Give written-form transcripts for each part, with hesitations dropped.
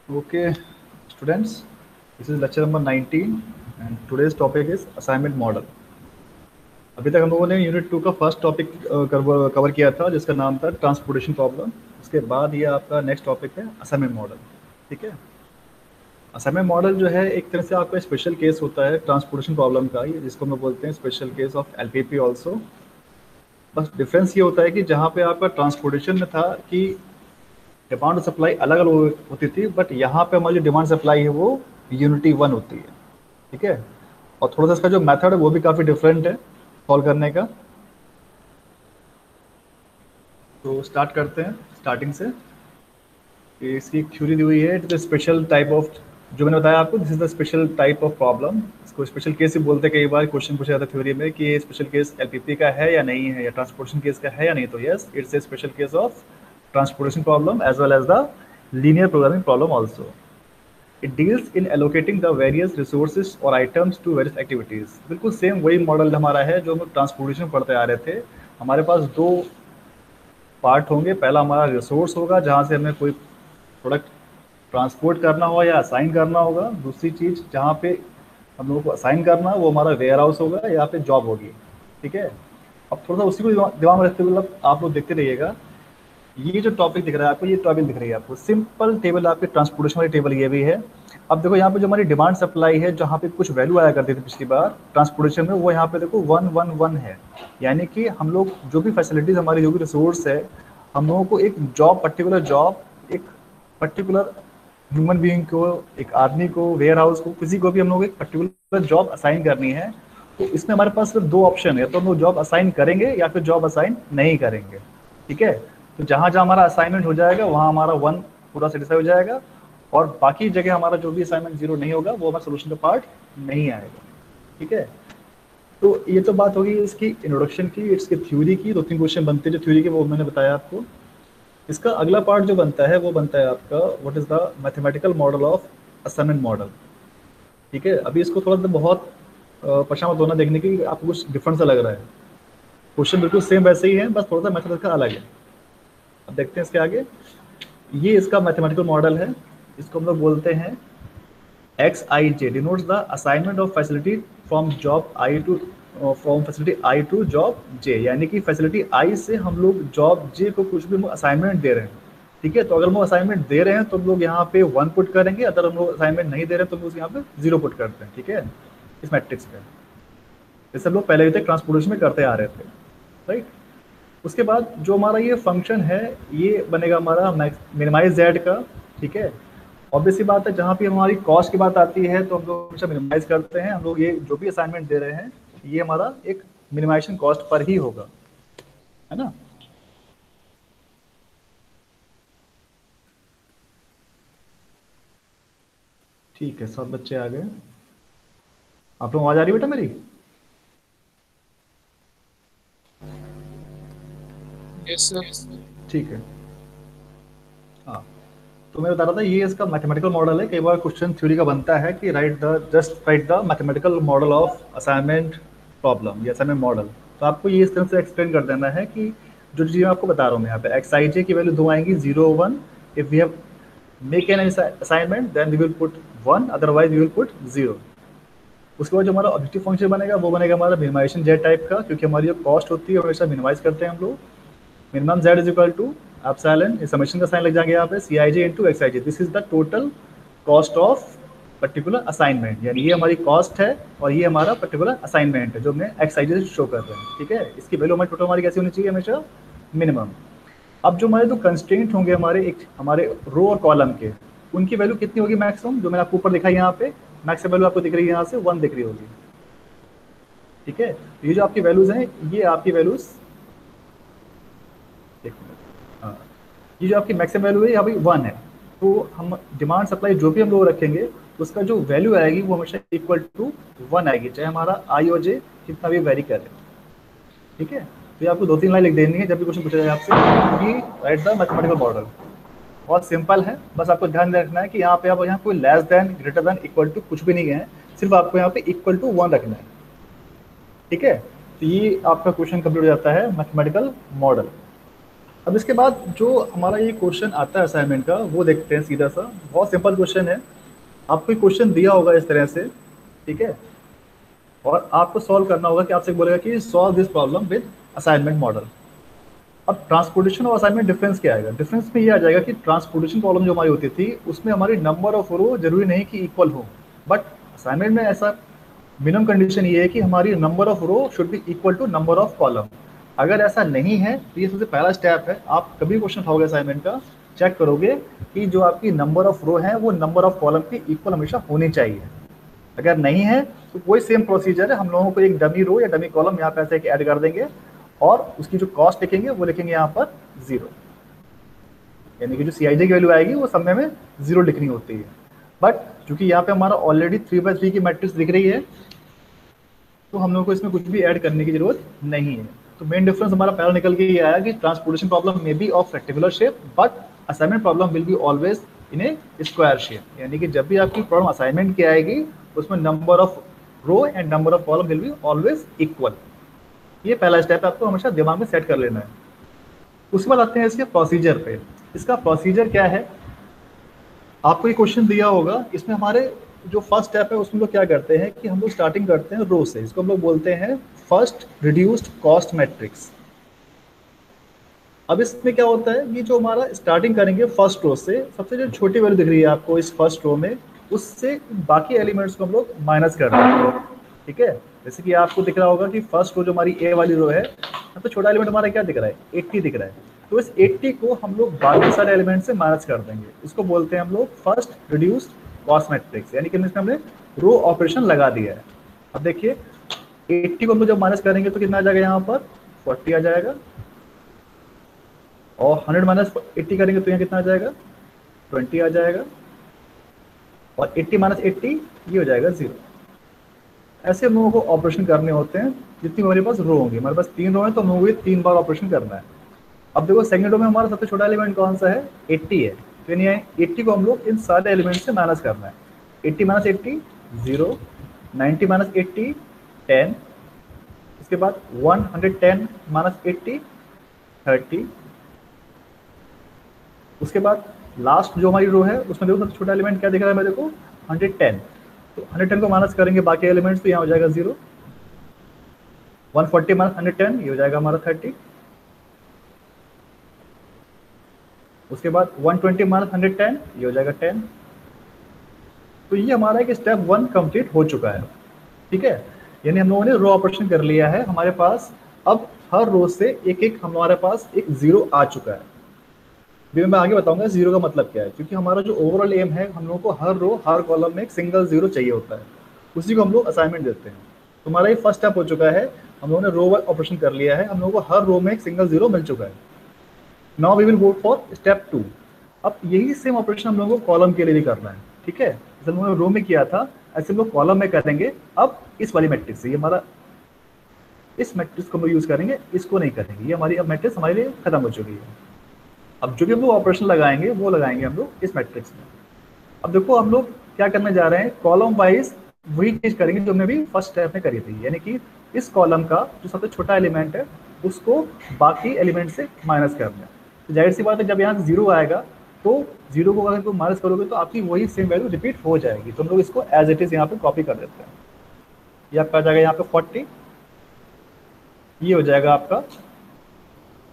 Okay, students, this is lecture number 19 and today's topic is assignment model. अभी तक हम लोगों ने यूनिट 2 का फर्स्ट टॉपिक कवर किया था जिसका नाम था ट्रांसपोर्टेशन प्रॉब्लम। उसके बाद ये आपका नेक्स्ट टॉपिक है असाइनमेंट मॉडल। ठीक है, असाइनमेंट मॉडल जो है एक तरह से आपका स्पेशल केस होता है ट्रांसपोर्टेशन प्रॉब्लम का, ये जिसको हम लोग बोलते हैं special case of LPP also. बस डिफरेंस ये होता है कि जहाँ पे आपका ट्रांसपोर्टेशन में था कि डिमांड सप्लाई अलग अलग होती थी, बट यहाँ पे हमारी जो डिमांड सप्लाई है वो यूनिटी वन होती है। ठीक है, और थोड़ा सा इसका जो मेथड है वो भी काफ़ी डिफरेंट है सॉल्व करने का। तो स्टार्ट करते हैं स्टार्टिंग से। कि इसकी थ्योरी दी हुई है, it is special type of, जो मैंने बताया आपको, this is the special type of problem. इसको स्पेशल केस ही बोलते हैं। कई बार क्वेश्चन पूछा जाता है थ्योरी में कि ये स्पेशल केस एलपीपी का है या नहीं है, या ट्रांसपोर्टेशन केस का है या नहीं। तो yes, it's a special case of transportation problem as well as the linear programming problem also. It deals in allocating the various resources or items to various activities. बिल्कुल सेम वही model हमारा है जो हम ट्रांसपोर्टेशन पढ़ते आ रहे थे। हमारे पास दो पार्ट होंगे। पहला हमारा रिसोर्स होगा जहाँ से हमें कोई प्रोडक्ट ट्रांसपोर्ट करना होगा या असाइन करना होगा। दूसरी चीज़ जहाँ पे हम लोगों को असाइन करना है वो हमारा वेयर हाउस होगा या फिर जॉब होगी। ठीक है, अब थोड़ा सा उसी को दिमाग में रखते हुए आप लोग देखते रहिएगा। ये जो टॉपिक दिख रहा है आपको, ये टॉपिक दिख रही है आपको, सिंपल टेबल आपकी ट्रांसपोर्टेशन वाली टेबल ये भी है। अब देखो यहाँ पे जो हमारी डिमांड सप्लाई है, जहाँ पे कुछ वैल्यू आया करती थी पिछली बार ट्रांसपोर्टेशन में, वो यहाँ पे देखो 111 है। यानी कि हम लोग जो भी फैसिलिटीज हमारी, जो भी रिसोर्स है, हम लोगों को एक जॉब, पर्टिकुलर जॉब, एक पर्टिकुलर ह्यूमन बीइंग को, एक आदमी को, वेयर हाउस को, किसी को भी हम लोग एक पर्टिकुलर जॉब असाइन करनी है। तो इसमें हमारे पास सिर्फ दो ऑप्शन है, तो हम लोग जॉब असाइन करेंगे या फिर जॉब असाइन नहीं करेंगे। ठीक है, तो जहाँ जहाँ हमारा असाइनमेंट हो जाएगा वहाँ हमारा वन पूरा सेटिस्फाई हो जाएगा, और बाकी जगह हमारा जो भी असाइनमेंट जीरो नहीं होगा वो हमारा सोल्यूशन का पार्ट नहीं आएगा। ठीक है, तो ये तो बात होगी इसकी इंट्रोडक्शन की, इसकी थ्योरी की। दो तीन क्वेश्चन बनते हैं जो थ्योरी के, वो मैंने बताया आपको। इसका अगला पार्ट जो बनता है वो बनता है आपका what is the mathematical model of assignment model. ठीक है, अभी इसको थोड़ा सा बहुत परेशान मत होना देखने की आपको कुछ डिफरेंट सा लग रहा है। क्वेश्चन बिल्कुल सेम वैसे ही है, बस थोड़ा सा मेथड इसका अलग है। अब देखते हैं इसके आगे। ये इसका मैथमेटिकल मॉडल है, इसको हम लोग बोलते हैं X I J, denotes the assignment of facility from job I to, from facility I to job J. यानी कि फैसिलिटी आई से हम लोग जॉब जे को कुछ भी असाइनमेंट दे रहे हैं। ठीक है, तो अगर हम लोग असाइनमेंट दे रहे हैं तो हम लोग यहाँ पे 1 पुट करेंगे, अगर हम लोग असाइनमेंट नहीं दे रहे हैं तो हम लोग यहाँ पे 0 पुट करते हैं। ठीक है, इस मैट्रिक्स पे जैसे हम लोग पहले भी तक ट्रांसपोर्टेशन में करते आ रहे थे। राइट, उसके बाद जो हमारा ये फंक्शन है ये बनेगा हमारा मिनिमाइज जेड का। ठीक है, ऑब्वियसली बात है, जहाँ भी हमारी कॉस्ट की बात आती है तो हम लोग हमेशा मिनिमाइज करते हैं। हम लोग ये जो भी असाइनमेंट दे रहे हैं ये हमारा एक मिनिमाइजेशन कॉस्ट पर ही होगा, है ना। ठीक है, सब बच्चे आ गए। आप लोग आवाज आ रही बेटा मेरी? Yes sir. ठीक है, हाँ। तो मैं बता रहा था ये इसका मैथमेटिकल मॉडल है। कई बार क्वेश्चन थ्योरी का बनता है कि right the mathematical model of assignment problem या असाइनमेंट मॉडल। तो आपको ये इस तरह से एक्सप्लेन कर देना है कि जो चीज़ मैं आपको बता रहा हूँ, यहाँ पे एक्स आई जे की वैल्यू दो आएंगी, 0 1। If we have make an assignment then we will put 1, otherwise we will put 0। उसके बाद जो हमारा ऑब्जेक्टिव फंक्शन बनेगा वो बनेगा हमारा मिनिमाइजेशन जेड टाइप का, क्योंकि हमारी जो कॉस्ट होती है हमेशा मिनिमाइज करते हैं हम लोग। Minimum z is equal to epsilon, इस समेशन का साइन लग जाएगा यहाँ पे, C I J into X I J. This is the total cost of particular assignment. यानी ये हमारी कॉस्ट है और ये हमारा पर्टिकुलर असाइनमेंट है जो हमने एक्स आई जे से शो कर रहे हैं। ठीक है, इसकी वैल्यू हमारी टोटल हमारी कैसी होनी चाहिए, हमेशा मिनिमम। अब जो हमारे दो कंस्ट्रेंट होंगे हमारे, एक हमारे रो और कॉलम के, उनकी वैल्यू कितनी होगी मैक्सिमम, जो मैंने आपको ऊपर दिखाई यहाँ पे मैक्सिमम वैल्यू आपको दिख रही है यहाँ से 1 दिख रही होगी। ठीक है, तो ये जो आपकी वैल्यूज हैं ये आपकी वैल्यूज, हाँ, ये जो आपकी मैक्सिमम वैल्यू है यहाँ पे 1 है। तो हम डिमांड सप्लाई जो भी हम लोग रखेंगे उसका जो वैल्यू आएगी वो हमेशा इक्वल टू 1 आएगी, चाहे हमारा आई और जे कितना भी वेरी करे। ठीक है, तो ये आपको 2-3 लाइन लिख देनी है जब भी क्वेश्चन पूछा जाए आपसे कि राइट द मैथमेटिकल मॉडल। बहुत सिंपल है, बस आपको ध्यान रखना है कि यहाँ पे आप यहाँ कोई less than, greater than, equal to कुछ भी नहीं है, सिर्फ आपको यहाँ पे इक्वल टू 1 रखना है। ठीक है, तो ये आपका क्वेश्चन कंप्लीट हो जाता है मैथमेटिकल मॉडल। अब इसके बाद जो हमारा ये क्वेश्चन आता है असाइनमेंट का वो देखते हैं सीधा सा। बहुत सिंपल क्वेश्चन है। आपको एक क्वेश्चन दिया होगा इस तरह से, ठीक है, और आपको सॉल्व करना होगा कि आपसे बोलेगा कि solve this problem with assignment model. अब ट्रांसपोर्टेशन और असाइनमेंट डिफरेंस क्या आएगा? डिफरेंस में ये आ जाएगा कि ट्रांसपोर्टेशन प्रॉब्लम जो हमारी होती थी उसमें हमारी नंबर ऑफ रो जरूरी नहीं कि इक्वल हो, बट असाइनमेंट में ऐसा मिनिमम कंडीशन ये है कि हमारी number of row should be equal to number of column. अगर ऐसा नहीं है तो ये सबसे पहला स्टेप है। आप कभी क्वेश्चन उठाओगे असाइनमेंट का, चेक करोगे कि जो आपकी नंबर ऑफ रो है वो नंबर ऑफ कॉलम की इक्वल हमेशा होनी चाहिए। अगर नहीं है तो कोई सेम प्रोसीजर है, हम लोगों को एक डमी रो या डमी कॉलम यहाँ पे ऐसे ऐड कर देंगे और उसकी जो कॉस्ट लिखेंगे वो लिखेंगे यहाँ पर 0, यानी कि जो CIJ की वैल्यू आएगी वो सब में 0 लिखनी होती है। बट चूंकि यहाँ पे हमारा ऑलरेडी 3/3 की मैट्रिक्स दिख रही है तो हम लोगों को इसमें कुछ भी ऐड करने की जरूरत नहीं है। तो मेन डिफरेंस हमारा पहला निकल के ये आया कि transportation problem may be of rectangular shape but assignment problem will be always in A square shape, यानी कि जब भी आपकी प्रॉब्लम असाइनमेंट की आएगी उसमें number of row and number of column will be always equal. ये पहला स्टेप आपको हमेशा दिमाग में सेट कर लेना है। उसके बाद आते हैं इसके प्रोसीजर पे। इसका प्रोसीजर क्या है? आपको ये क्वेश्चन दिया होगा, इसमें हमारे जो फर्स्ट स्टेप है उसमें लोग क्या करते हैं कि हम लोग स्टार्टिंग करते हैं रो से। इसको हम लोग बोलते हैं फर्स्ट रिड्यूस्ड कॉस्ट मैट्रिक्स। अब इसमें क्या होता है कि जो हमारा स्टार्टिंग करेंगे फर्स्ट रो से, सबसे जो छोटी वैल्यू दिख रही है आपको इस फर्स्ट रो में, उससे बाकी एलिमेंट्स को हम लोग माइनस कर देते हैं, ठीक है। जैसे कि आपको दिख रहा होगा कि फर्स्ट रो जो हमारी ए वाली रो है, सबसे छोटा एलिमेंट हमारा क्या दिख रहा है? 80 दिख रहा है। तो इस 80 को हम लोग बाकी सारे एलिमेंट से माइनस कर देंगे। इसको बोलते हैं हम लोग फर्स्ट रिड्यूस्ड कॉस्ट मैट्रिक्स, यानी कि इसमें हमने रो ऑपरेशन लगा दिया है। अब देखिए 80 को हम लोग जब माइनस करेंगे तो कितना आ जाएगा? यहाँ पर 40 आ जाएगा, और 100 माइनस 80 करेंगे तो यहाँ कितना आ जाएगा? 20 आ जाएगा, और 80 माइनस 80 ये हो जाएगा 0। ऐसे हम लोगों को ऑपरेशन करने होते हैं जितनी हमारे पास रो होंगी। हमारे पास 3 रो है तो हम लोगों को 3 बार ऑपरेशन करना है। अब देखो सेकंड रो में हमारा सबसे छोटा एलिमेंट कौन सा है? 80 है। तो यानी 80 को हम लोग इन सारे एलिमेंट से माइनस करना है। 80 माइनस 80 0, 90 माइनस 80 10, इसके बाद 110 माइनस 80 30, उसके बाद लास्ट जो हमारी रो है उसमें देखो सबसे छोटा एलिमेंट क्या दिख रहा है मेरे को? 110। तो 110 को माइनस करेंगे बाकी एलिमेंट्स तो यहाँ हो जाएगा 0। 140 माइनस 110 ये हो जाएगा हमारा 30। उसके बाद 120 माइनस 110 ये हो जाएगा 10। तो ये हमारा एक स्टेप 1 कंप्लीट हो चुका है, ठीक है। यानी हम लोगों ने रो ऑपरेशन कर लिया है। हमारे पास अब हर रो से एक एक हमारे पास एक 0 आ चुका है। भी मैं आगे बताऊंगा 0 का मतलब क्या है, क्योंकि हमारा जो ओवरऑल एम है हम लोगों को हर रो हर कॉलम में एक सिंगल 0 चाहिए होता है, उसी को हम लोग असाइनमेंट देते हैं। तो हमारा ये फर्स्ट स्टेप हो चुका है, हम लोगों ने रो ऑपरेशन कर लिया है, हम लोगों को हर रो में एक सिंगल 0 मिल चुका है। Now we will go for step 2। अब यही सेम ऑपरेशन हम लोगों को कॉलम के लिए भी करना है, ठीक है। जैसे हम लोगों ने रो में किया था ऐसे हम लोग कॉलम में करेंगे। अब इस वाली मैट्रिक्स से, ये हमारा इस मैट्रिक्स को हम यूज करेंगे, इसको नहीं करेंगे। ये हमारी अब मैट्रिक्स हमारे लिए खत्म हो चुकी है। अब जो भी हम लोग ऑपरेशन लगाएंगे वो लगाएंगे हम लोग इस मैट्रिक्स में। अब देखो हम लोग क्या करने जा रहे हैं, कॉलम वाइज वही चीज करेंगे जो हमने भी फर्स्ट स्टेप में करी थी, यानी कि इस कॉलम का जो सबसे छोटा एलिमेंट है उसको बाकी एलिमेंट से माइनस करना है। तो जाहिर सी बात है जब यहाँ 0 आएगा तो 0 को अगर माइनस करोगे तो आपकी वही सेम वैल्यू रिपीट हो जाएगी। तो हम लोग इसको एज इट इज यहाँ पे कॉपी कर देते हैं। ये आपका आ जाएगा यहाँ पे 40, ये हो जाएगा आपका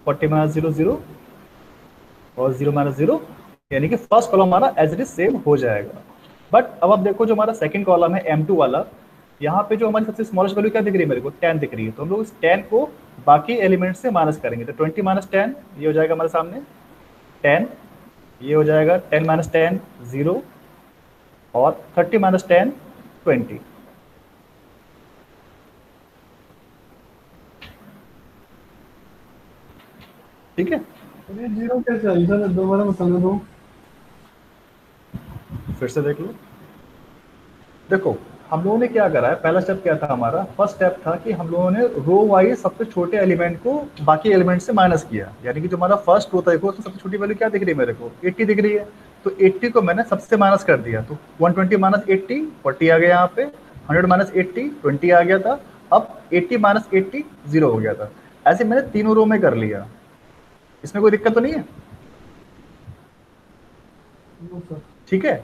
40 माइनस 0 0 और 0 माइनस 0, यानी कि फर्स्ट कॉलम हमारा एज इट इज सेम हो जाएगा। बट अब आप देखो जो हमारा सेकंड कॉलम है M2 वाला, यहाँ पे जो हमारी सबसे स्मॉलेस्ट वैल्यू क्या दिख रही है मेरे को? 10 दिख रही है। तो हम लोग इस 10 को बाकी एलिमेंट से माइनस करेंगे। तो 20 माइनस 10 ये हो जाएगा हमारे सामने 10, ये हो जाएगा 10 माइनस 10 0, और 30 माइनस 10 20। ठीक है, ये 0 कैसे आई सर? दोबारा बताना दो, फिर से देख लो। देखो हम लोगों ने क्या करा है, पहला स्टेप क्या था हमारा? फर्स्ट स्टेप था कि हम लोगों ने रो वाइज सबसे छोटे एलिमेंट को बाकी एलिमेंट से माइनस किया। यानी कि जो हमारा फर्स्ट रो था देखो तो सबसे छोटी वैल्यू क्या दिख रही है मेरे को? 80 दिख रही है। तो 80 को मैंने सबसे माइनस कर दिया। तो 120 माइनस 80 40 आ गया यहाँ पे, 100 माइनस 80 20 आ गया था। अब 80 माइनस 80 0 हो गया था। ऐसे मैंने तीनों रो में कर लिया। इसमें कोई दिक्कत तो नहीं है? No sir. ठीक है,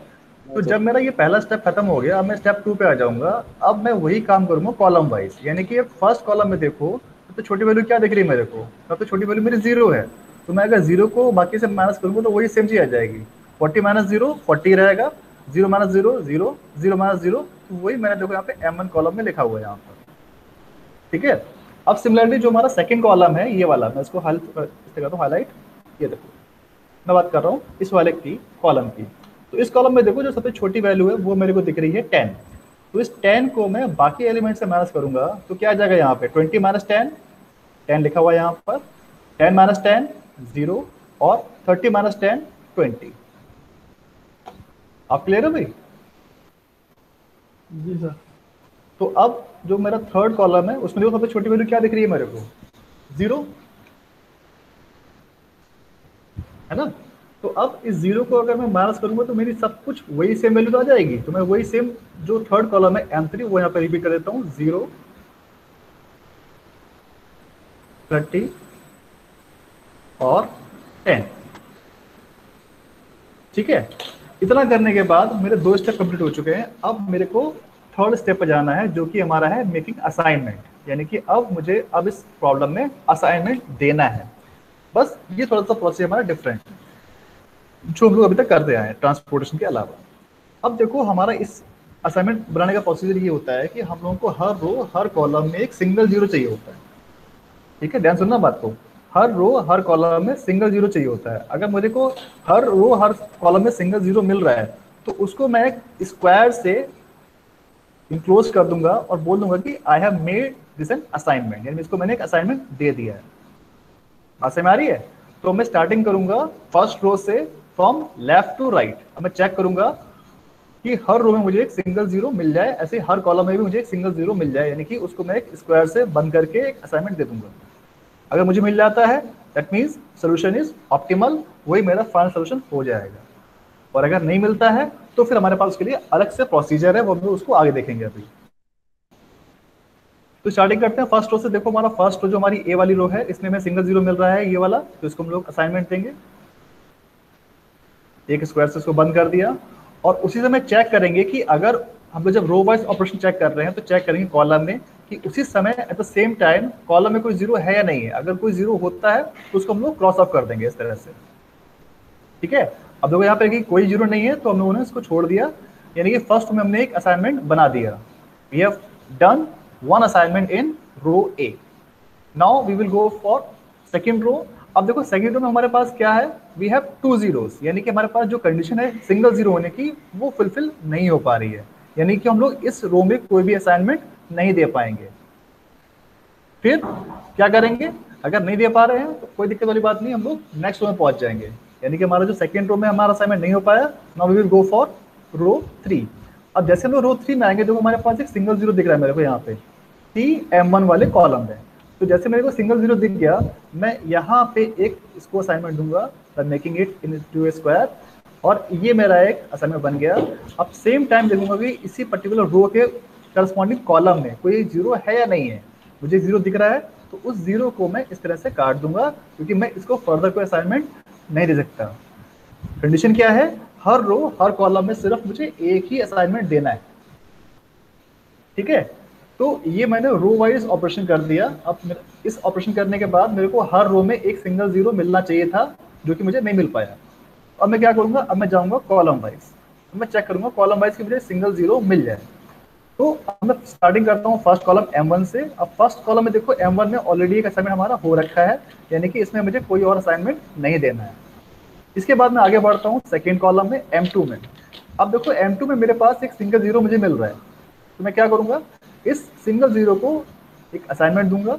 तो जब मेरा ये पहला स्टेप खत्म हो गया, अब मैं स्टेप 2 पे आ जाऊंगा। अब मैं वही काम करूंगा कॉलम वाइज, यानी कि फर्स्ट कॉलम में देखो तो छोटी वैल्यू क्या दिख रही है मेरे को, सबसे छोटी वैल्यू मेरी 0 है। तो मैं अगर 0 को बाकी से माइनस करूंगा तो वही सेम चीज आ जाएगी, 40 माइनस 0 40 रहेगा, 0 माइनस 0 0, 0 माइनस 0, तो वही मैंने देखो यहाँ पे M1 कॉलम में लिखा हुआ है यहाँ पर। ठीक है, अब सिमिलरली जो हमारा सेकंड कॉलम है ये वाला, मैं इसको हाईलाइट, ये देखो मैं बात कर रहा हूँ इस वाले की कॉलम की। तो इस कॉलम में देखो जो सबसे छोटी वैल्यू है वो मेरे को दिख रही है 10। तो इस 10 को मैं बाकी एलिमेंट से माइनस करूंगा तो क्या आ जाएगा यहाँ पे 20 माइनस 10, 10 लिखा हुआ है यहाँ पर, 10 माइनस 10 0, और 30 माइनस 10 20। आप क्लियर हो भाई? जी सर। तो अब जो मेरा थर्ड कॉलम है उसमें देखो सबसे छोटी वैल्यू क्या दिख रही है मेरे को, 0, है ना? तो अब इस 0 को अगर मैं माइनस करूंगा तो मेरी सब कुछ वही सेम वैल्यू तो आ जाएगी। तो मैं वही सेम जो थर्ड कॉलम है M3 वो यहाँ पे रिपीट कर देता हूँ, 0 30 और 10। ठीक है, इतना करने के बाद मेरे 2 स्टेप कंप्लीट हो चुके हैं। अब मेरे को थर्ड स्टेप पर जाना है जो कि हमारा है मेकिंग असाइनमेंट, यानी कि अब मुझे अब इस प्रॉब्लम में असाइनमेंट देना है। बस ये थोड़ा सा प्रोसेस हमारा डिफरेंट है जो हम लोग अभी तक करते आए हैं ट्रांसपोर्टेशन के अलावा। अब देखो हमारा इस असाइनमेंट बनाने का प्रोसीजर ये होता है कि हम लोगों को हर रो हर कॉलम में एक सिंगल जीरो चाहिए होता है। ठीक है, ध्यान सुनना बात को, हर रो हर कॉलम में सिंगल जीरो चाहिए होता है। अगर मुझे को हर रो हर कॉलम में सिंगल जीरो मिल रहा है तो उसको मैं एक स्क्वायर से इनक्लोज कर दूंगा और बोल दूंगा कि I have made this an assignment, यानी इसको मैंने एक असाइनमेंट दे दिया है। बात समझ आ रही है? तो मैं स्टार्टिंग करूंगा फर्स्ट रो से फ्रॉम लेफ्ट टू राइट। अब मैं चेक करूंगा कि हर रो में मुझे एक सिंगल जीरो मिल जाए, ऐसे हर कॉलम में भी मुझे एक सिंगल जीरो मिल जाए, यानी कि उसको मैं एक स्क्वायर से बंद करके एक असाइनमेंट दे दूंगा। अगर मुझे मिल जाता है that means solution is optimal, वही मेरा फाइनल सोल्यूशन हो जाएगा। और अगर नहीं मिलता है तो फिर हमारे पास उसके लिए अलग से प्रोसीजर है, वो हम लोग उसको आगे देखेंगे अभी। तो स्टार्टिंग करते हैं फर्स्ट रो से। देखो हमारा फर्स्ट रो जो हमारी ए वाली रो है इसमें हमें सिंगल जीरो मिल रहा है ये वाला, तो इसको हम लोग असाइनमेंट देंगे, एक स्क्वायर से इसको बंद कर दिया। और उसी समय चेक करेंगे कि अगर हम लोग जब रो वाइज ऑपरेशन चेक कर रहे हैं तो चेक करेंगे कॉलम में कि उसी समय eight the same time column में कोई जीरो है या नहीं है। अगर कोई जीरो होता है तो उसको हम लोग क्रॉस ऑफ कर देंगे इस तरह से। ठीक है, अब देखो यहाँ पे कि कोई जीरो नहीं है तो हम लोगों ने इसको छोड़ दिया, यानी कि फर्स्ट में हमने एक असाइनमेंट बना दिया। We have done one assignment in row A. Now we will go for second row. अब देखो सेकेंड रो में हमारे पास क्या है, वी हैव 2 जीरोस, यानी कि हमारे पास जो कंडीशन है सिंगल जीरो होने की वो फुलफिल नहीं हो पा रही है, यानी कि हम लोग इस रो में कोई भी असाइनमेंट नहीं दे पाएंगे। फिर क्या करेंगे, अगर नहीं दे पा रहे हैं तो कोई दिक्कत वाली बात नहीं, हम लोग नेक्स्ट रो में पहुंच जाएंगे, यानी कि हमारा जो सेकेंड रो में हमारा असाइनमेंट नहीं हो पाया, now we will go for row 3। अब जैसे हम लोग रो 3 में आएंगे तो हमारे पास एक सिंगल जीरो दिख रहा है मेरे को यहाँ पे TM1 वाले कॉलम में। तो जैसे मेरे को सिंगल जीरो दिख गया, मैं यहाँ पे एक इसको असाइनमेंट दूंगा, making it into A square, और ये मेरा एक असाइनमेंट बन गया। अब सेम टाइम देखूंगा कि इसी पर्टिकुलर रो के करस्पॉन्डिंग कॉलम में कोई जीरो है या नहीं है। मुझे जीरो दिख रहा है तो उस जीरो को मैं इस तरह से काट दूंगा, क्योंकि मैं इसको फर्दर कोई असाइनमेंट नहीं दे सकता। कंडीशन क्या है, हर रो हर कॉलम में सिर्फ मुझे एक ही असाइनमेंट देना है। ठीक है, तो ये मैंने रो वाइज ऑपरेशन कर दिया। अब इस ऑपरेशन करने के बाद मेरे को हर रो में एक सिंगल जीरो मिलना चाहिए था, जो कि मुझे नहीं मिल पाया। अब मैं क्या करूंगा, अब मैं जाऊंगा कॉलम वाइज, मैं चेक करूंगा कॉलम वाइज कि मुझे सिंगल जीरो मिल जाए। तो अब मैं स्टार्टिंग करता हूँ फर्स्ट कॉलम M1 से। अब फर्स्ट कॉलम में देखो M1 में ऑलरेडी एक असाइनमेंट हमारा हो रखा है, यानी कि इसमें मुझे कोई और असाइनमेंट नहीं देना है। इसके बाद मैं आगे बढ़ता हूँ सेकेंड कॉलम में M2 में। अब देखो M2 में मेरे पास एक सिंगल जीरो मुझे मिल रहा है, तो मैं क्या करूंगा, इस सिंगल जीरो को एक असाइनमेंट दूंगा,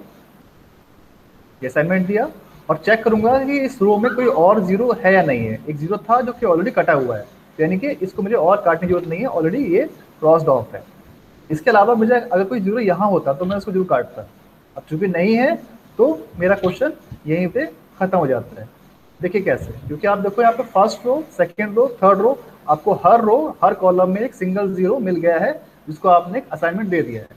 ये असाइनमेंट दिया, और चेक करूंगा कि इस रो में कोई और जीरो है या नहीं है। एक जीरो था जो कि ऑलरेडी कटा हुआ है, यानी कि इसको मुझे और काटने की जरूरत नहीं है, ऑलरेडी ये क्रॉस्ड ऑफ है। इसके अलावा मुझे अगर कोई जीरो यहाँ होता तो मैं उसको जरूर काटता। अब चूंकि नहीं है तो मेरा क्वेश्चन यहीं पे खत्म हो जाता है। देखिए कैसे, क्योंकि आप देखो यहाँ पे first row second row third row, आपको हर रो हर कॉलम में एक सिंगल जीरो मिल गया है, जिसको आपने एक असाइनमेंट दे दिया है।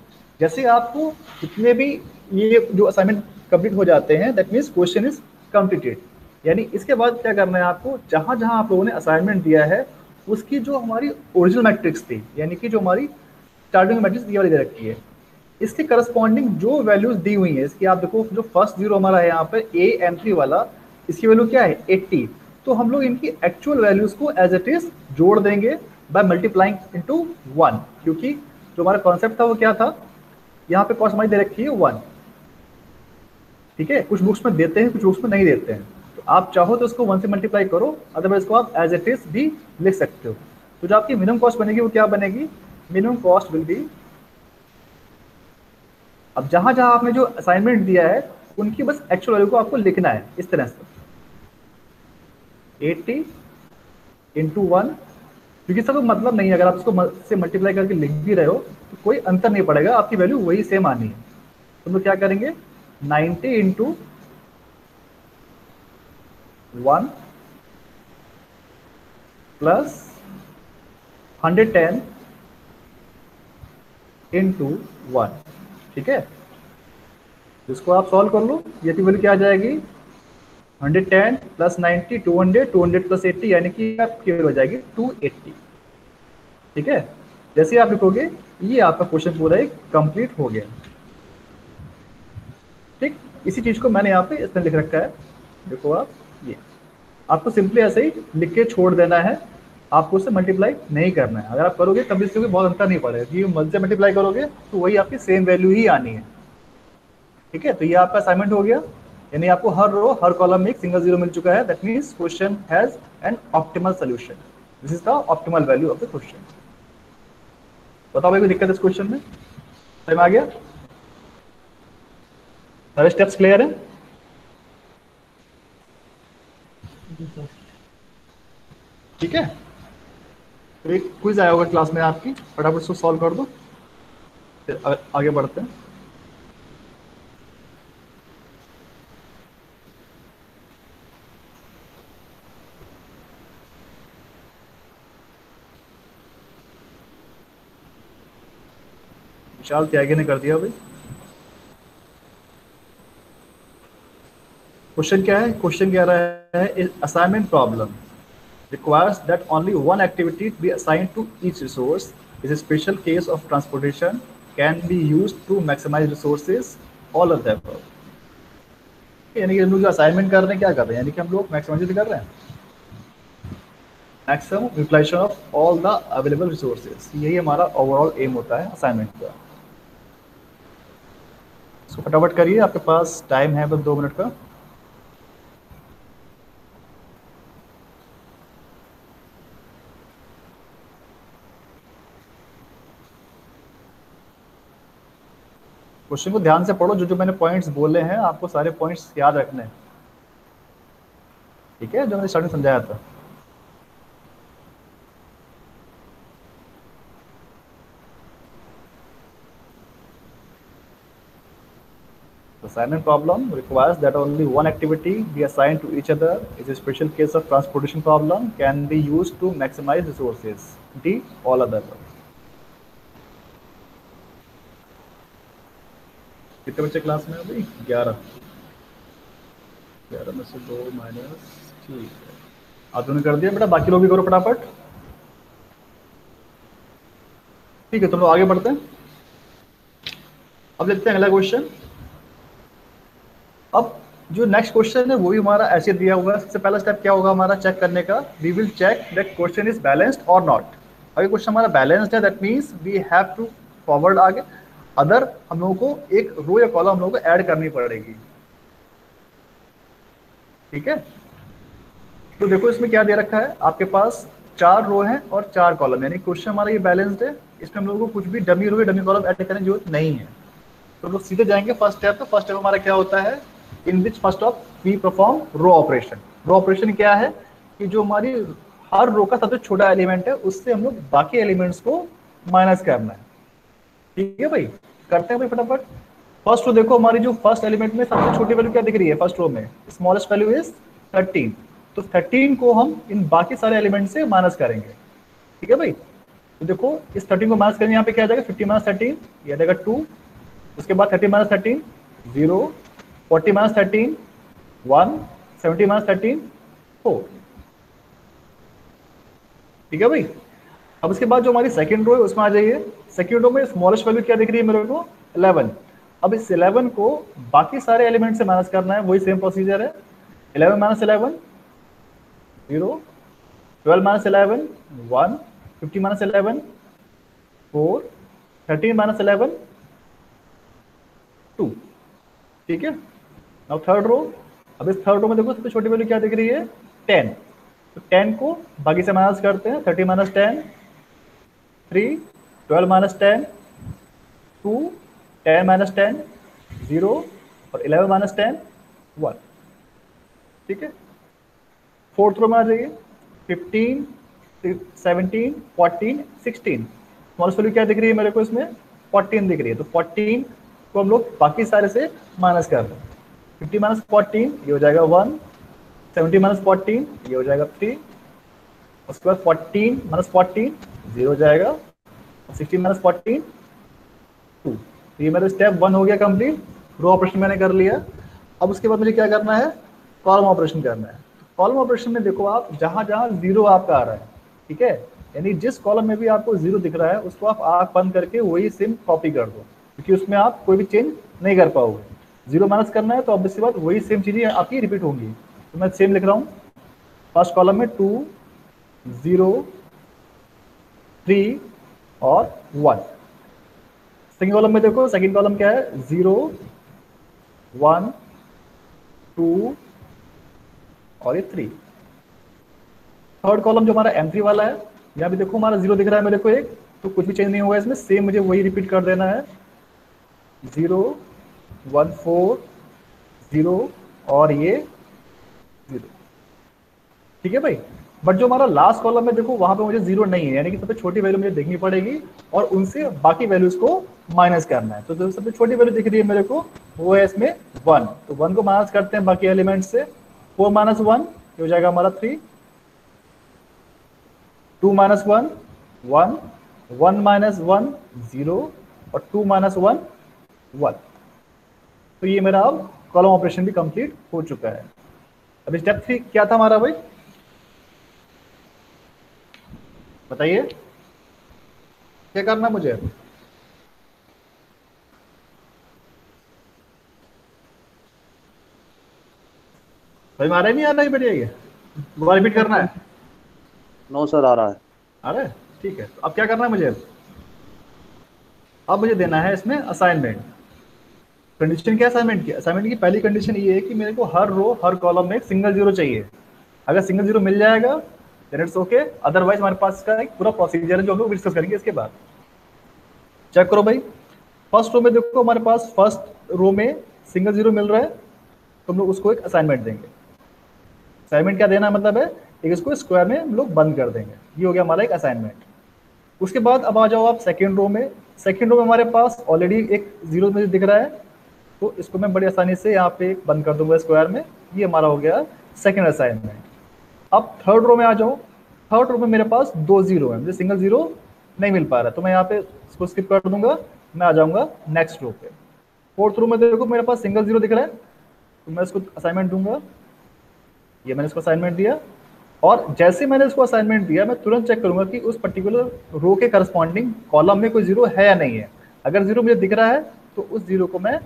जैसे आपको जितने भी ये जो असाइनमेंट कंप्लीट हो जाते हैं, that means question is completed. यानी इसके बाद क्या करना है आपको, जहां जहां आप लोगों ने असाइनमेंट दिया है उसकी जो हमारी ओरिजिनल मैट्रिक्स थी, यानी कि जो हमारी स्टार्टिंग मैट्रिक्स ये वाली दे रखी है, इसके करस्पॉन्डिंग जो वैल्यूज दी हुई है इसकी, आप देखो जो फर्स्ट जीरो हमारा है यहाँ पे A वाला, इसकी वैल्यू क्या है 80। तो हम लोग इनकी एक्चुअल वैल्यूज को एज इट इज जोड़ देंगे बाय मल्टीप्लाइंग इनटू 1, क्योंकि जो हमारा कॉन्सेप्ट था वो क्या था, यहाँ पे कॉस्ट हमारी दे रखी है 1। ठीक है, कुछ बुक्स में देते हैं कुछ बुक्स में नहीं देते हैं, तो आप चाहो तो इसको 1 से मल्टीप्लाई करो, अदरवाइज इसको आप एज इट इज भी लिख सकते हो। तो जो आपकी मिनिमम कॉस्ट बनेगी वो क्या बनेगी, मिनिमम कॉस्ट विल बी, अब जहां जहां आपने जो असाइनमेंट दिया है उनकी बस एक्चुअल वैल्यू को आपको लिखना है इस तरह से 80 इंटू 1, क्योंकि इसका कोई मतलब नहीं है, अगर आप इसको से मल्टीप्लाई करके लिख भी रहे हो तो कोई अंतर नहीं पड़ेगा, आपकी वैल्यू वही सेम आनी है। तो हम लोग क्या करेंगे 90 इंटू 1 प्लस 110 इंटू 1। ठीक है, इसको आप सॉल्व कर लो, ये की वैल्यू क्या आ जाएगी 110 प्लस 90 200, 200 प्लस 80 यानी कि आपकी वैल्यू आ जाएगी 280। ठीक है, जैसे आप लिखोगे ये आपका क्वेश्चन पूरा एक कंप्लीट हो गया। ठीक, इसी चीज को मैंने यहाँ पे इसमें लिख रखा है, देखो आप, ये आपको सिंपली ऐसे ही लिख के छोड़ देना है, आपको उससे मल्टीप्लाई नहीं करना है। अगर आप करोगे तब इससे कोई बहुत अंतर नहीं पड़ेगा, क्योंकि मल्टी से मल्टीप्लाई करोगे तो वही आपकी सेम वैल्यू ही आनी है। ठीक है, तो ये आपका असाइनमेंट हो गया, यानी आपको हर रो हर कॉलम में एक सिंगल जीरो मिल चुका है, that means question has an optimal solution, this is the optimal value of the question. बताओ भाई कोई दिक्कत इस क्वेश्चन में, टाइम आ गया, सारे स्टेप्स क्लियर हैं? ठीक है, तो एक क्विज आया होगा क्लास में आपकी, फटाफट उसको सॉल्व कर दो, फिर आगे बढ़ते हैं। विशाल त्यागी ने कर दिया भाई। क्वेश्चन क्या है, क्वेश्चन कह रहा है assignment problem requires that only one activity be assigned to each resource is a special case of transportation can be used to maximize resources all of the above। यानी कि हम लोग जो असाइनमेंट कर रहे हैं क्या कर रहे हैं, यानी कि हम लोग मैक्सिमाइज कर रहे हैं, maximum utilization of all the available resources, यही हमारा ओवरऑल एम होता है असाइनमेंट का। सो फटाफट करिए, आपके पास टाइम है बस 2 मिनट का। क्वेश्चन को ध्यान से पढ़ो, जो जो मैंने पॉइंट्स बोले हैं आपको सारे पॉइंट्स याद रखने हैं। ठीक है, जो मैंने स्टार्टिंग समझाया था। Assignment problem requires that only one activity be assigned to each other. Is a special case of transportation problem can be used to maximize resources. D, all other. कितने बच्चे क्लास में अभी 11 में से 2 माइनस, ठीक है आप लोगों ने कर दिया बेटा, बाकी लोग भी करो फटाफट। ठीक है, तो लोग आगे बढ़ते हैं। अब देखते हैं अगला क्वेश्चन। अब जो नेक्स्ट क्वेश्चन है वो भी हमारा ऐसे दिया हुआ है। सबसे पहला स्टेप क्या होगा हमारा चेक करने का, we will check that question is balanced और नॉट। अगर क्वेश्चन हमारा बैलेंस्ड है that means we have to forward आगे, अदर हम लोगों को एक रो या कॉलम हम लोगों को ऐड करनी पड़ेगी। ठीक है, तो देखो इसमें क्या दे रखा है, आपके पास 4 रो हैं और 4 कॉलम, यानी क्वेश्चन हमारा ये बैलेंस्ड है, इसमें हम लोगों को कुछ भी डमी रो या डमी कॉलम ऐड करने की जरूरत नहीं है। तो लोग सीधे जाएंगे फर्स्ट स्टेप। तो फर्स्ट स्टेप हमारा क्या होता है, in which first of we perform row operation. Row operation क्या है कि जो हमारी हर रो का सबसे छोटा एलिमेंट है उससे हम लोग बाकी एलिमेंट्स को माइनस करना है। ठीक है भाई, करते हैं भाई फटाफट। फर्स्ट रो देखो, हमारी जो फर्स्ट एलिमेंट में सबसे छोटी वैल्यू क्या दिख रही है, फर्स्ट रो में स्मॉलेस्ट वैल्यू इज 13। तो 13 को हम इन बाकी सारे एलिमेंट से माइनस करेंगे। ठीक है भाई, तो देखो इस 13 को माइनस करेंगे, यहाँ पे क्या आ जाएगा 50 माइनस 13, ये आ जाएगा 2। उसके बाद 30 माइनस 13 0, 40 माइनस 13 1, 17 माइनस 13 4। ठीक है भाई। अब उसके बाद जो हमारी सेकंड रो है उसमें आ जाइए। सेकंड रो में स्मॉलेस्ट वैल्यू क्या दिख रही है मेरे को 11। अब इस 11 को बाकी सारे एलिमेंट से माइनस करना है, वही सेम प्रोसीजर है। 11 माइनस 11 0, 12 माइनस 11 1, 50 माइनस 11 4, 13 माइनस 11 2। ठीक है। अब थर्ड रो, अब इस थर्ड रो में देखो सबसे छोटी वैल्यू क्या दिख रही है 10। तो 10 को बाकी से माइनस करते हैं। 30 माइनस 10 3, 12 माइनस 10 2, 10 माइनस 10 0 और 11 माइनस 10 1। ठीक है। फोर्थ रो में आ जाइए। 15 17 14 16। स्मॉलेस्ट वैल्यू क्या दिख रही है मेरे को इसमें 14 दिख रही है। तो 14 को हम लोग बाकी सारे से माइनस कर दें। 50 माइनस 14 ये हो जाएगा 1, 70 माइनस 14 ये हो जाएगा 3, उसके बाद 14 माइनस 14 0 हो जाएगा, 16 माइनस 14 2। तो ये मेरा स्टेप 1 हो गया कंप्लीट। रो ऑपरेशन मैंने कर लिया। अब उसके बाद मुझे क्या करना है, कॉलम ऑपरेशन करना है। कॉलम ऑपरेशन में देखो आप जहां जहां जीरो आपका आ रहा है, ठीक है, यानी जिस कॉलम में भी आपको जीरो दिख रहा है उसको आप आंख बंद करके वही सेम कॉपी कर दो, क्योंकि उसमें आप कोई भी चेंज नहीं कर पाओगे। जीरो माइनस करना है तो ऑब्वियसली बात वही सेम चीजें आपकी रिपीट होंगी। तो मैं सेम लिख रहा हूँ। फर्स्ट कॉलम में 2 0 3 और 1। सेकेंड कॉलम में देखो, सेकेंड कॉलम क्या है 0 1 2 और ये 3। थर्ड कॉलम जो हमारा M3 वाला है, यहाँ भी देखो हमारा 0 दिख रहा है मेरे को एक, तो कुछ भी चेंज नहीं होगा इसमें, सेम मुझे वही रिपीट कर देना है 0 1 4 0 और ये 0। ठीक है भाई। बट जो हमारा लास्ट कॉलम है देखो वहां पे मुझे 0 नहीं है, यानी कि सबसे छोटी वैल्यू मुझे देखनी पड़ेगी और उनसे बाकी वैल्यूज को माइनस करना है। तो जो सबसे छोटी वैल्यू दिख रही है मेरे को वो है इसमें 1। तो 1 को माइनस करते हैं बाकी एलिमेंट से। 4 माइनस 1 ये हो जाएगा हमारा 3, 2 माइनस 1 1, 1 माइनस 1 0 और 2 माइनस 1 1। तो ये मेरा अब कॉलम ऑपरेशन भी कंप्लीट हो चुका है। अभी स्टेप 3 क्या था हमारा भाई, बताइए क्या करना मुझे। भाई मारा नहीं आ रहा है, बढ़िया ये दोबारा रिपीट करना है। नो सर आ रहा है। आ रहा है, ठीक है। तो अब क्या करना है मुझे, अब मुझे देना है इसमें असाइनमेंट। कंडीशन क्या असाइनमेंट की, असाइनमेंट की पहली कंडीशन ये है कि मेरे को हर रो हर कॉलम में एक सिंगल जीरो चाहिए। अगर सिंगल जीरो मिल जाएगा देन इट्स ओके, अदरवाइज हमारे पास इसका एक पूरा प्रोसीजर है जो हम लोग डिस्कस करेंगे इसके बाद। चेक करो भाई, फर्स्ट रो में देखो हमारे पास फर्स्ट रो में सिंगल जीरो मिल रहा है, तो हम लोग उसको एक असाइनमेंट देंगे। असाइनमेंट क्या देना मतलब है, एक इसको स्क्वायर में हम लोग बंद कर देंगे। ये हो गया हमारा एक असाइनमेंट। उसके बाद अब आ जाओ आप सेकेंड रो में। सेकेंड रो में हमारे पास ऑलरेडी एक जीरो मुझे दिख रहा है, तो इसको मैं बड़ी आसानी से यहाँ पे बंद कर दूंगा स्क्वायर में। ये हमारा हो गया सेकेंड असाइनमेंट। अब थर्ड रो में आ जाओ। थर्ड रो में मेरे पास 2 जीरो है, मुझे सिंगल जीरो नहीं मिल पा रहा, तो मैं यहाँ पे इसको स्किप कर दूंगा, मैं आ जाऊंगा नेक्स्ट रो पे। फोर्थ रो में देखो मेरे पास सिंगल जीरो दिख रहा है, तो मैं इसको असाइनमेंट दूंगा। ये मैंने इसको असाइनमेंट दिया, और जैसे मैंने इसको असाइनमेंट दिया मैं तुरंत चेक करूंगा कि उस पर्टिकुलर रो के करस्पॉन्डिंग कॉलम में कोई जीरो है या नहीं है। अगर जीरो मुझे दिख रहा है तो उस जीरो को मैं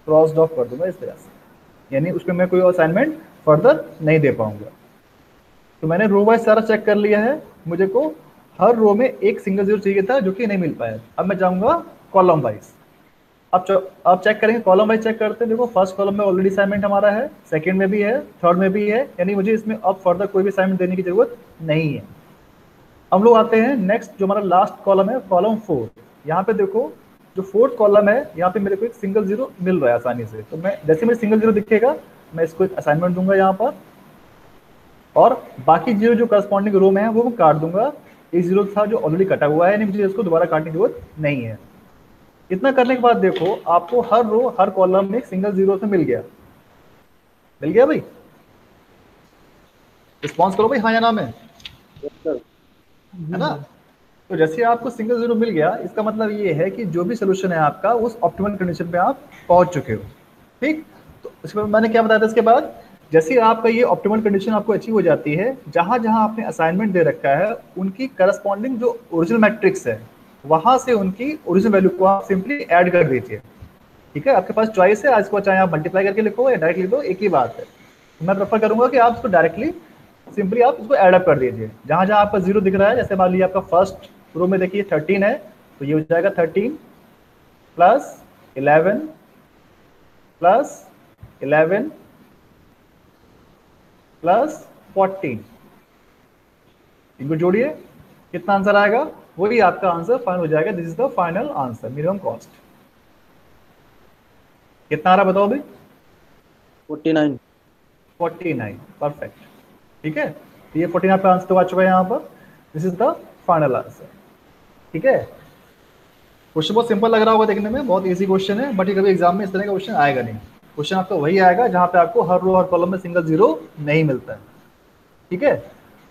क्रॉस ऑफ कर दूंगा इस तरह से, यानी उसमें मैं कोई असाइनमेंट फर्दर नहीं दे पाऊंगा। तो मैंने रो वाइज सारा चेक कर लिया है, मुझे को हर रो में एक सिंगल जीरो चाहिए था जो कि नहीं मिल पाया। अब मैं जाऊंगा कॉलम वाइज। अब चेक करेंगे, कॉलम वाइज चेक करते हैं। देखो फर्स्ट कॉलम में ऑलरेडी असाइनमेंट हमारा है, सेकंड में भी है, थर्ड में भी है, यानी मुझे इसमें अब फर्दर कोई भी असाइनमेंट देने की जरूरत नहीं है। हम लोग आते हैं नेक्स्ट, जो हमारा लास्ट कॉलम है, कॉलम 4। यहाँ पे देखो जो फोर्थ कॉलम है, यहाँ पे मेरे को एक सिंगल जीरो मिल रहा है आसानी से, तो मैं जैसे मेरे सिंगल जीरो दिखेगा मैं इसको एक असाइनमेंट दूंगा यहाँ पर, और बाकी जीरो जो करस्पॉन्डिंग रो में है वो मैं काट दूंगा। एक जीरो था जो ऑलरेडी कटा हुआ है, यानी मुझे इसको दोबारा काटने की जरूरत नहीं है। इतना करने के बाद देखो आपको हर रो हर कॉलम में एक सिंगल जीरो से मिल गया। मिल गया भाई, रिस्पॉन्स करो भाई, हाँ या ना में, है ना। तो जैसे आपको सिंगल जीरो मिल गया, इसका मतलब ये है कि जो भी सोल्यूशन है आपका उस ऑप्टिमल कंडीशन पे आप पहुंच चुके हो। ठीक, तो इसके बाद मैंने क्या बताया था इसके बाद, जैसे ही आपका ये ऑप्टिमल कंडीशन आपको अचीव हो जाती है, जहां जहां आपने असाइनमेंट दे रखा है उनकी करस्पॉन्डिंग जो ओरिजिनल मैट्रिक्स है वहां से उनकी ओरिजिनल वैल्यू को आप सिंपली ऐड कर दीजिए। ठीक है, आपके पास चॉइस है, आज को चाहे आप मल्टीप्लाई करके लिखो या डायरेक्ट लिख दो, एक ही बात है। तो मैं प्रेफर करूंगा कि आप इसको डायरेक्टली सिंपली आप इसको ऐड अप कर दीजिए। जहां जहां आपका जीरो दिख रहा है, जैसे मान लीजिए आपका फर्स्ट रो में देखिए 13 है, तो ये हो जाएगा 13 प्लस 11 प्लस 11 प्लस 14, इनको जोड़िए, कितना आंसर आएगा? वही आपका आंसर फाइनल हो जाएगा। This is the final answer, minimum cost. कितना आ रहा बताओ भाई? 49। 49, परफेक्ट। ठीक है, तो ये 49 आपका आंसर तो आ चुका है यहाँ पर। This is the final answer. ठीक है, क्वेश्चन बहुत सिंपल लग रहा होगा देखने में, बहुत इजी क्वेश्चन है, बट ये कभी एग्जाम में इस तरह का क्वेश्चन आएगा नहीं। क्वेश्चन आपका वही आएगा जहाँ पे आपको हर रो हर कॉलम में सिंगल जीरो नहीं मिलता है। ठीक है,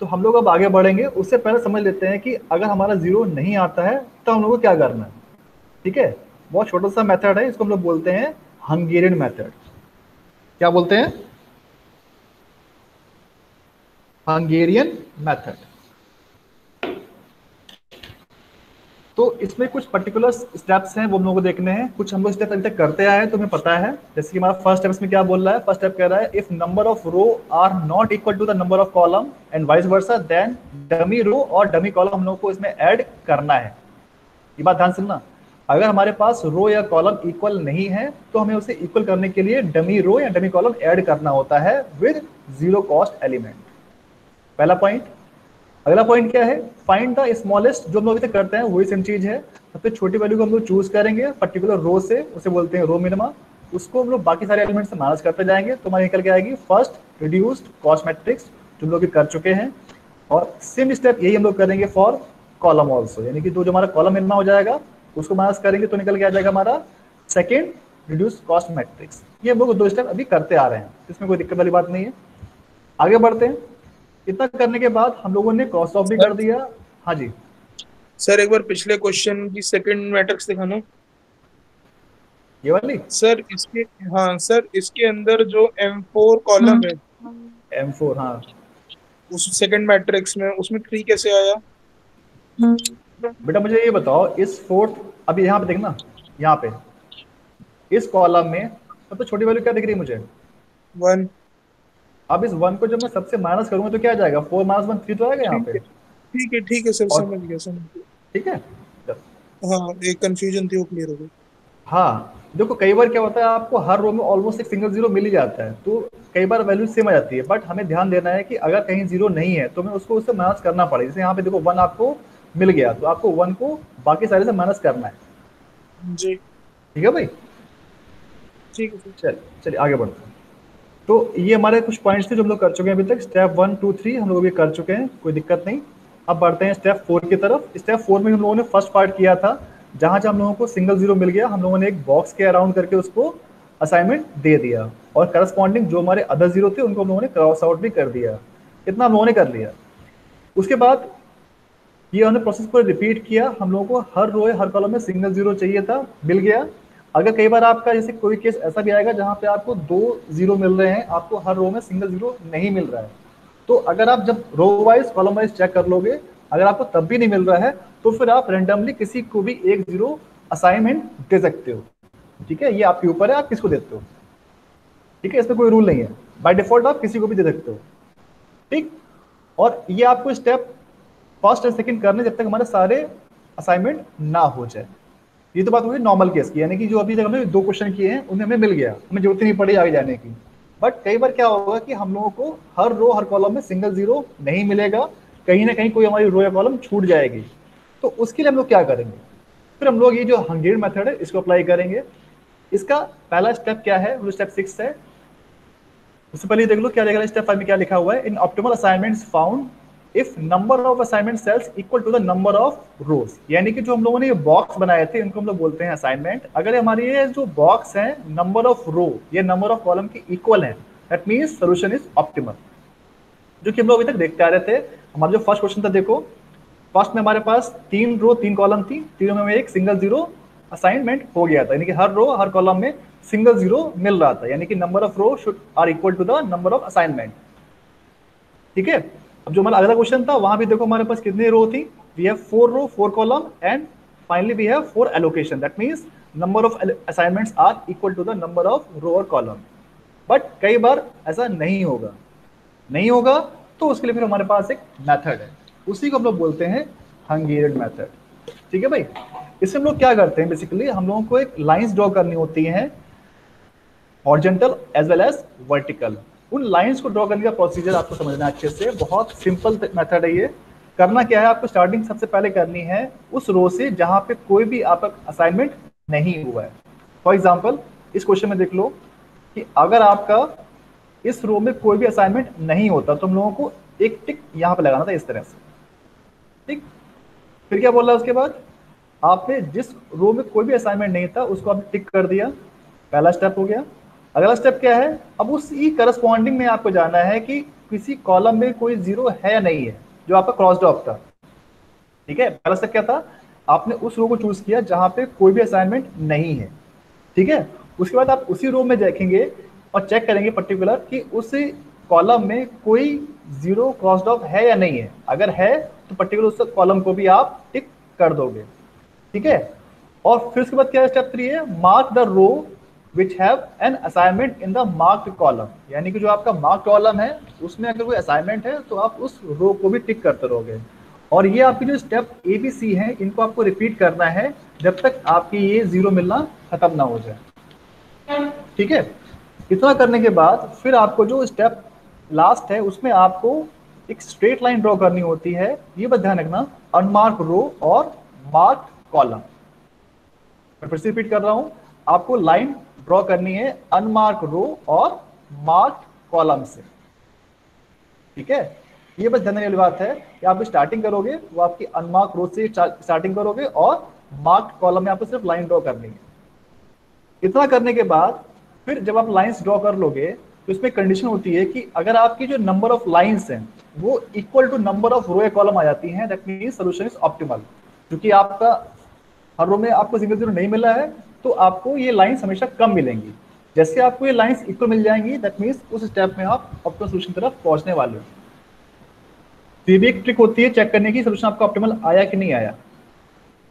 तो हम लोग अब आगे बढ़ेंगे, उससे पहले समझ लेते हैं कि अगर हमारा जीरो नहीं आता है तो हम लोग को क्या करना है। ठीक है, बहुत छोटा सा मेथड है, इसको हम लोग बोलते हैं हंगेरियन मेथड। क्या बोलते हैं? Hungarian method. तो इसमें कुछ पर्टिकुलर स्टेप्स हैं, वो हम लोगों को देखने हैं। कुछ हम लोग स्टेप अभी तक करते आए हैं तो हमें पता है। जैसे कि हमारा फर्स्ट स्टेप में क्या बोल रहा है? फर्स्ट स्टेप कह रहा है if number of row are not equal to the number of column and vice versa, then dummy row और डमी कॉलम हम लोग को इसमें ऐड करना है। ये बात ध्यान सुनना, अगर हमारे पास रो या कॉलम इक्वल नहीं है तो हमें उसे इक्वल करने के लिए डमी रो या डमी कॉलम ऐड करना होता है विद जीरो कॉस्ट एलिमेंट। पहला पॉइंट। अगला पॉइंट क्या है? Find the smallest. जो हम लोग अभी तक करते हैं वही सेम चीज है। सबसे छोटी वैल्यू को हम लोग चूज करेंगे पर्टिकुलर रो से, उसे बोलते हैं रो मिनिमा। उसको हम लोग बाकी सारे एलिमेंट से माइनस करते जाएंगे तो हमारी निकल के आएगी फर्स्ट रिड्यूस्ड कॉस्ट मैट्रिक्स, जो हम लोग कर चुके हैं। और सेम स्टेप यही हम लोग करेंगे फॉर कॉलम ऑल्सो, यानी कि जो हमारा कॉलम मिनिमा हो जाएगा उसको माइनस करेंगे तो निकल के आ जाएगा हमारा सेकेंड रिड्यूस्ड कॉस्ट मैट्रिक्स। ये हम लोग दो स्टेप अभी करते आ रहे हैं, इसमें कोई दिक्कत वाली बात नहीं है। आगे बढ़ते हैं। इतना करने के बाद हम लोगों ने क्रॉस ऑफ भी कर दिया। हाँ जी सर, एक बार पिछले क्वेश्चन की सेकंड मैट्रिक्स दिखाना। ये वाली सर इसके, हाँ सर, इसके अंदर जो M4 कॉलम है, M4, हाँ उस सेकंड मैट्रिक्स में, उसमें 3 कैसे आया? बेटा मुझे ये बताओ, इस फोर्थ, अभी यहाँ पे देखना, यहाँ पे इस कॉलम में सबसे छोटी वैल्यू क्या दिख रही है मुझे? 1। अब इस 1 को जब मैं सबसे माइनस करूंगा तो क्या आ जाएगा? 4 - 1 3 तो आएगा यहाँ पे। ठीक है सर, और समझ गया। ठीक है, हाँ, एक कंफ्यूजन थी, वो क्लियर हो गई। हाँ देखो कई बार क्या होता है, आपको हर रो में ऑलमोस्ट एक सिंगल जीरो मिल ही जाता है, तो कई बार वैल्यू सेम आ जाती है। बट हमें ध्यान देना है कि अगर कहीं जीरो नहीं है तो हमें उसको उससे माइनस करना पड़ेगा। जैसे यहाँ पे देखो 1 आपको मिल गया, तो आपको 1 को बाकी सारे से माइनस करना है। जी ठीक है भाई, ठीक है। चलिए आगे बढ़ते हैं। तो ये हमारे कुछ पॉइंट्स थे जो हम लोग कर चुके हैं अभी तक। स्टेप 1 2 3 हम लोग अभी कर चुके हैं, कोई दिक्कत नहीं। अब बढ़ते हैं स्टेप 4 की तरफ। स्टेप 4 में हम लोगों ने फर्स्ट पार्ट किया था, जहां जहां हम लोगों को सिंगल जीरो मिल गया हम लोगों ने एक बॉक्स के अराउंड करके उसको असाइनमेंट दे दिया, और करस्पॉन्डिंग जो हमारे अदर जीरो थे उनको हम लोगों ने क्रॉस आउट भी कर दिया। इतना हम लोगों ने कर लिया। उसके बाद ये हमने प्रोसेस को रिपीट किया। हम लोगों को हर रो हर कॉलम में सिंगल जीरो चाहिए था, मिल गया। अगर कई बार आपका जैसे कोई केस ऐसा भी आएगा जहां पे आपको 2 जीरो मिल रहे हैं, आपको हर रो में सिंगल जीरो नहीं मिल रहा है, तो अगर आप जब row wise column wise check कर लोगे, अगर आपको तब भी नहीं मिल रहा है तो फिर आप रैंडमली किसी को भी एक जीरो असाइनमेंट दे सकते हो। ठीक है, ये आपके ऊपर है आप किसको देते हो। ठीक है, इसमें कोई रूल नहीं है, बाय डिफॉल्ट आप किसी को भी दे सकते हो। ठीक, और ये आपको स्टेप फर्स्ट एंड सेकंड करने जब तक हमारे सारे असाइनमेंट ना हो जाए। ये तो बात हुई नॉर्मल केस की, यानी कि जो अभी तक हमने 2 क्वेश्चन किए हैं उन्हें हमें मिल गया, हमें जरूरत नहीं पड़ी आगे जाने की। बट कई बार क्या होगा कि हम लोगों को हर रो हर कॉलम में सिंगल जीरो नहीं मिलेगा, कहीं ना कहीं कोई हमारी रो या कॉलम छूट जाएगी। तो उसके लिए हम लोग क्या करेंगे? फिर हम लोग ये जो हंगेरियन मेथड है इसको अप्लाई करेंगे। इसका पहला स्टेप क्या है? वो स्टेप 6 है। उससे पहले देख लो क्या लिखा है स्टेप 5 में, क्या लिखा हुआ है? In optimal assignments found if number of assignment cells equal to the number of rows. यानी कि जो हम लोगों ने ये बॉक्स बनाए थे इनको हम लोग बोलते हैं असाइनमेंट। अगर हमारे ये जो बॉक्स है नंबर ऑफ रो ये नंबर ऑफ कॉलम के इक्वल है, that means solution is optimal. जो कि हम लोग अभी तक देखते आ रहे थे। हमारा जो फर्स्ट क्वेश्चन था, देखो फर्स्ट में हमारे पास 3 रो 3 कॉलम थी, तीनों में एक सिंगल जीरो असाइनमेंट हो गया था, यानी कि हर रो हर कॉलम में सिंगल जीरो मिल रहा था, यानी कि number of row should are equal to the number of assignment. ठीक है, अब जो हमारा अगला क्वेश्चन था वहां भी देखो हमारे पास कितनी रो थी, we have 4 row 4 column and finally we have 4 allocation, that means number of assignments are equal to the number of row और कॉलम। बट कई बार ऐसा नहीं होगा तो उसके लिए फिर हमारे पास एक मेथड है, उसी को हम लोग बोलते हैं हंगेरियन मेथड। ठीक है भाई, इसमें हम लोग क्या करते हैं, बेसिकली हम लोगों को एक लाइंस ड्रॉ करनी होती है horizontal as well as vertical. उन लाइंस को ड्रॉ करने का प्रोसीजर आपको समझना है अच्छे से, बहुत सिंपल मेथड है ये। करना क्या है, आपको स्टार्टिंग सबसे पहले करनी है उस रो से जहां पे कोई भी आपका असाइनमेंट नहीं हुआ है। फॉर एग्जाम्पल इस क्वेश्चन में देख लो कि अगर आपका इस रो में कोई भी असाइनमेंट नहीं होता तो हम लोगों को एक टिक यहाँ पे लगाना था इस तरह से। ठीक, फिर क्या बोल रहा है उसके बाद, आपने जिस रो में कोई भी असाइनमेंट नहीं था उसको आपने टिक कर दिया, पहला स्टेप हो गया। अगला स्टेप क्या है, अब उसी करस्पॉन्डिंग में आपको जाना है कि किसी कॉलम में कोई जीरो है या नहीं है, जो आपका क्रॉस्ड ऑफ था। ठीक है, पहला स्टेप क्या था, आपने उस रो को चूज किया जहां पे कोई भी असाइनमेंट नहीं है। ठीक है, उसके बाद आप उसी रो में देखेंगे और चेक करेंगे पर्टिकुलर कि उस कॉलम में कोई जीरो क्रॉस्ड ऑफ है या नहीं है। अगर है तो पर्टिकुलर उस कॉलम को भी आप टिक कर दोगे। ठीक है, और फिर उसके बाद क्या स्टेप 3 है, mark the row which have an assignment in the marked column, यानी कि जो आपका मार्क्ड कॉलम है उसमें अगर कोई असाइनमेंट है तो आप उस रो को भी टिक करते रहोगे। और ये आपकी जो स्टेप ABC है इनको आपको रिपीट करना है जब तक आपकी ये जीरो मिलना खत्म ना हो जाए। ठीक है, इतना करने के बाद फिर आपको जो स्टेप लास्ट है उसमें आपको एक स्ट्रेट लाइन ड्रॉ करनी होती है। ये बस ध्यान रखना, अनमार्क रो और मार्क कॉलम। मैं फिर से रिपीट कर रहा हूं, आपको लाइन ड्रॉ करनी है अनमार्क रो और मार्क कॉलम से। ठीक है, ये बस ध्यान देने वाली बात है कि आप स्टार्टिंग करोगे वो आपकी अनमार्क रो से स्टार्टिंग करोगे और मार्क कॉलम में आपको सिर्फ लाइन ड्रॉ करनी है। इतना करने के बाद फिर जब आप लाइंस ड्रॉ कर लोगे तो इसमें कंडीशन होती है कि अगर आपकी जो नंबर ऑफ लाइंस हैं वो इक्वल टू नंबर ऑफ रो या कॉलम आ जाती हैं, that means solution is optimal. क्योंकि आपका हर रो में आपको सिंगल जीरो नहीं मिला है तो आपको ये लाइंस हमेशा कम मिलेंगी। जैसे आपको ये लाइंस इक्वल मिल जाएंगी दैट मींस उस स्टेप में आप ऑप्टिमल सॉल्यूशन की तरफ पहुंचने वाले हो। तो ये भी एक ट्रिक होती है चेक करने की सॉल्यूशन आपका ऑप्टिमल आया कि नहीं आया।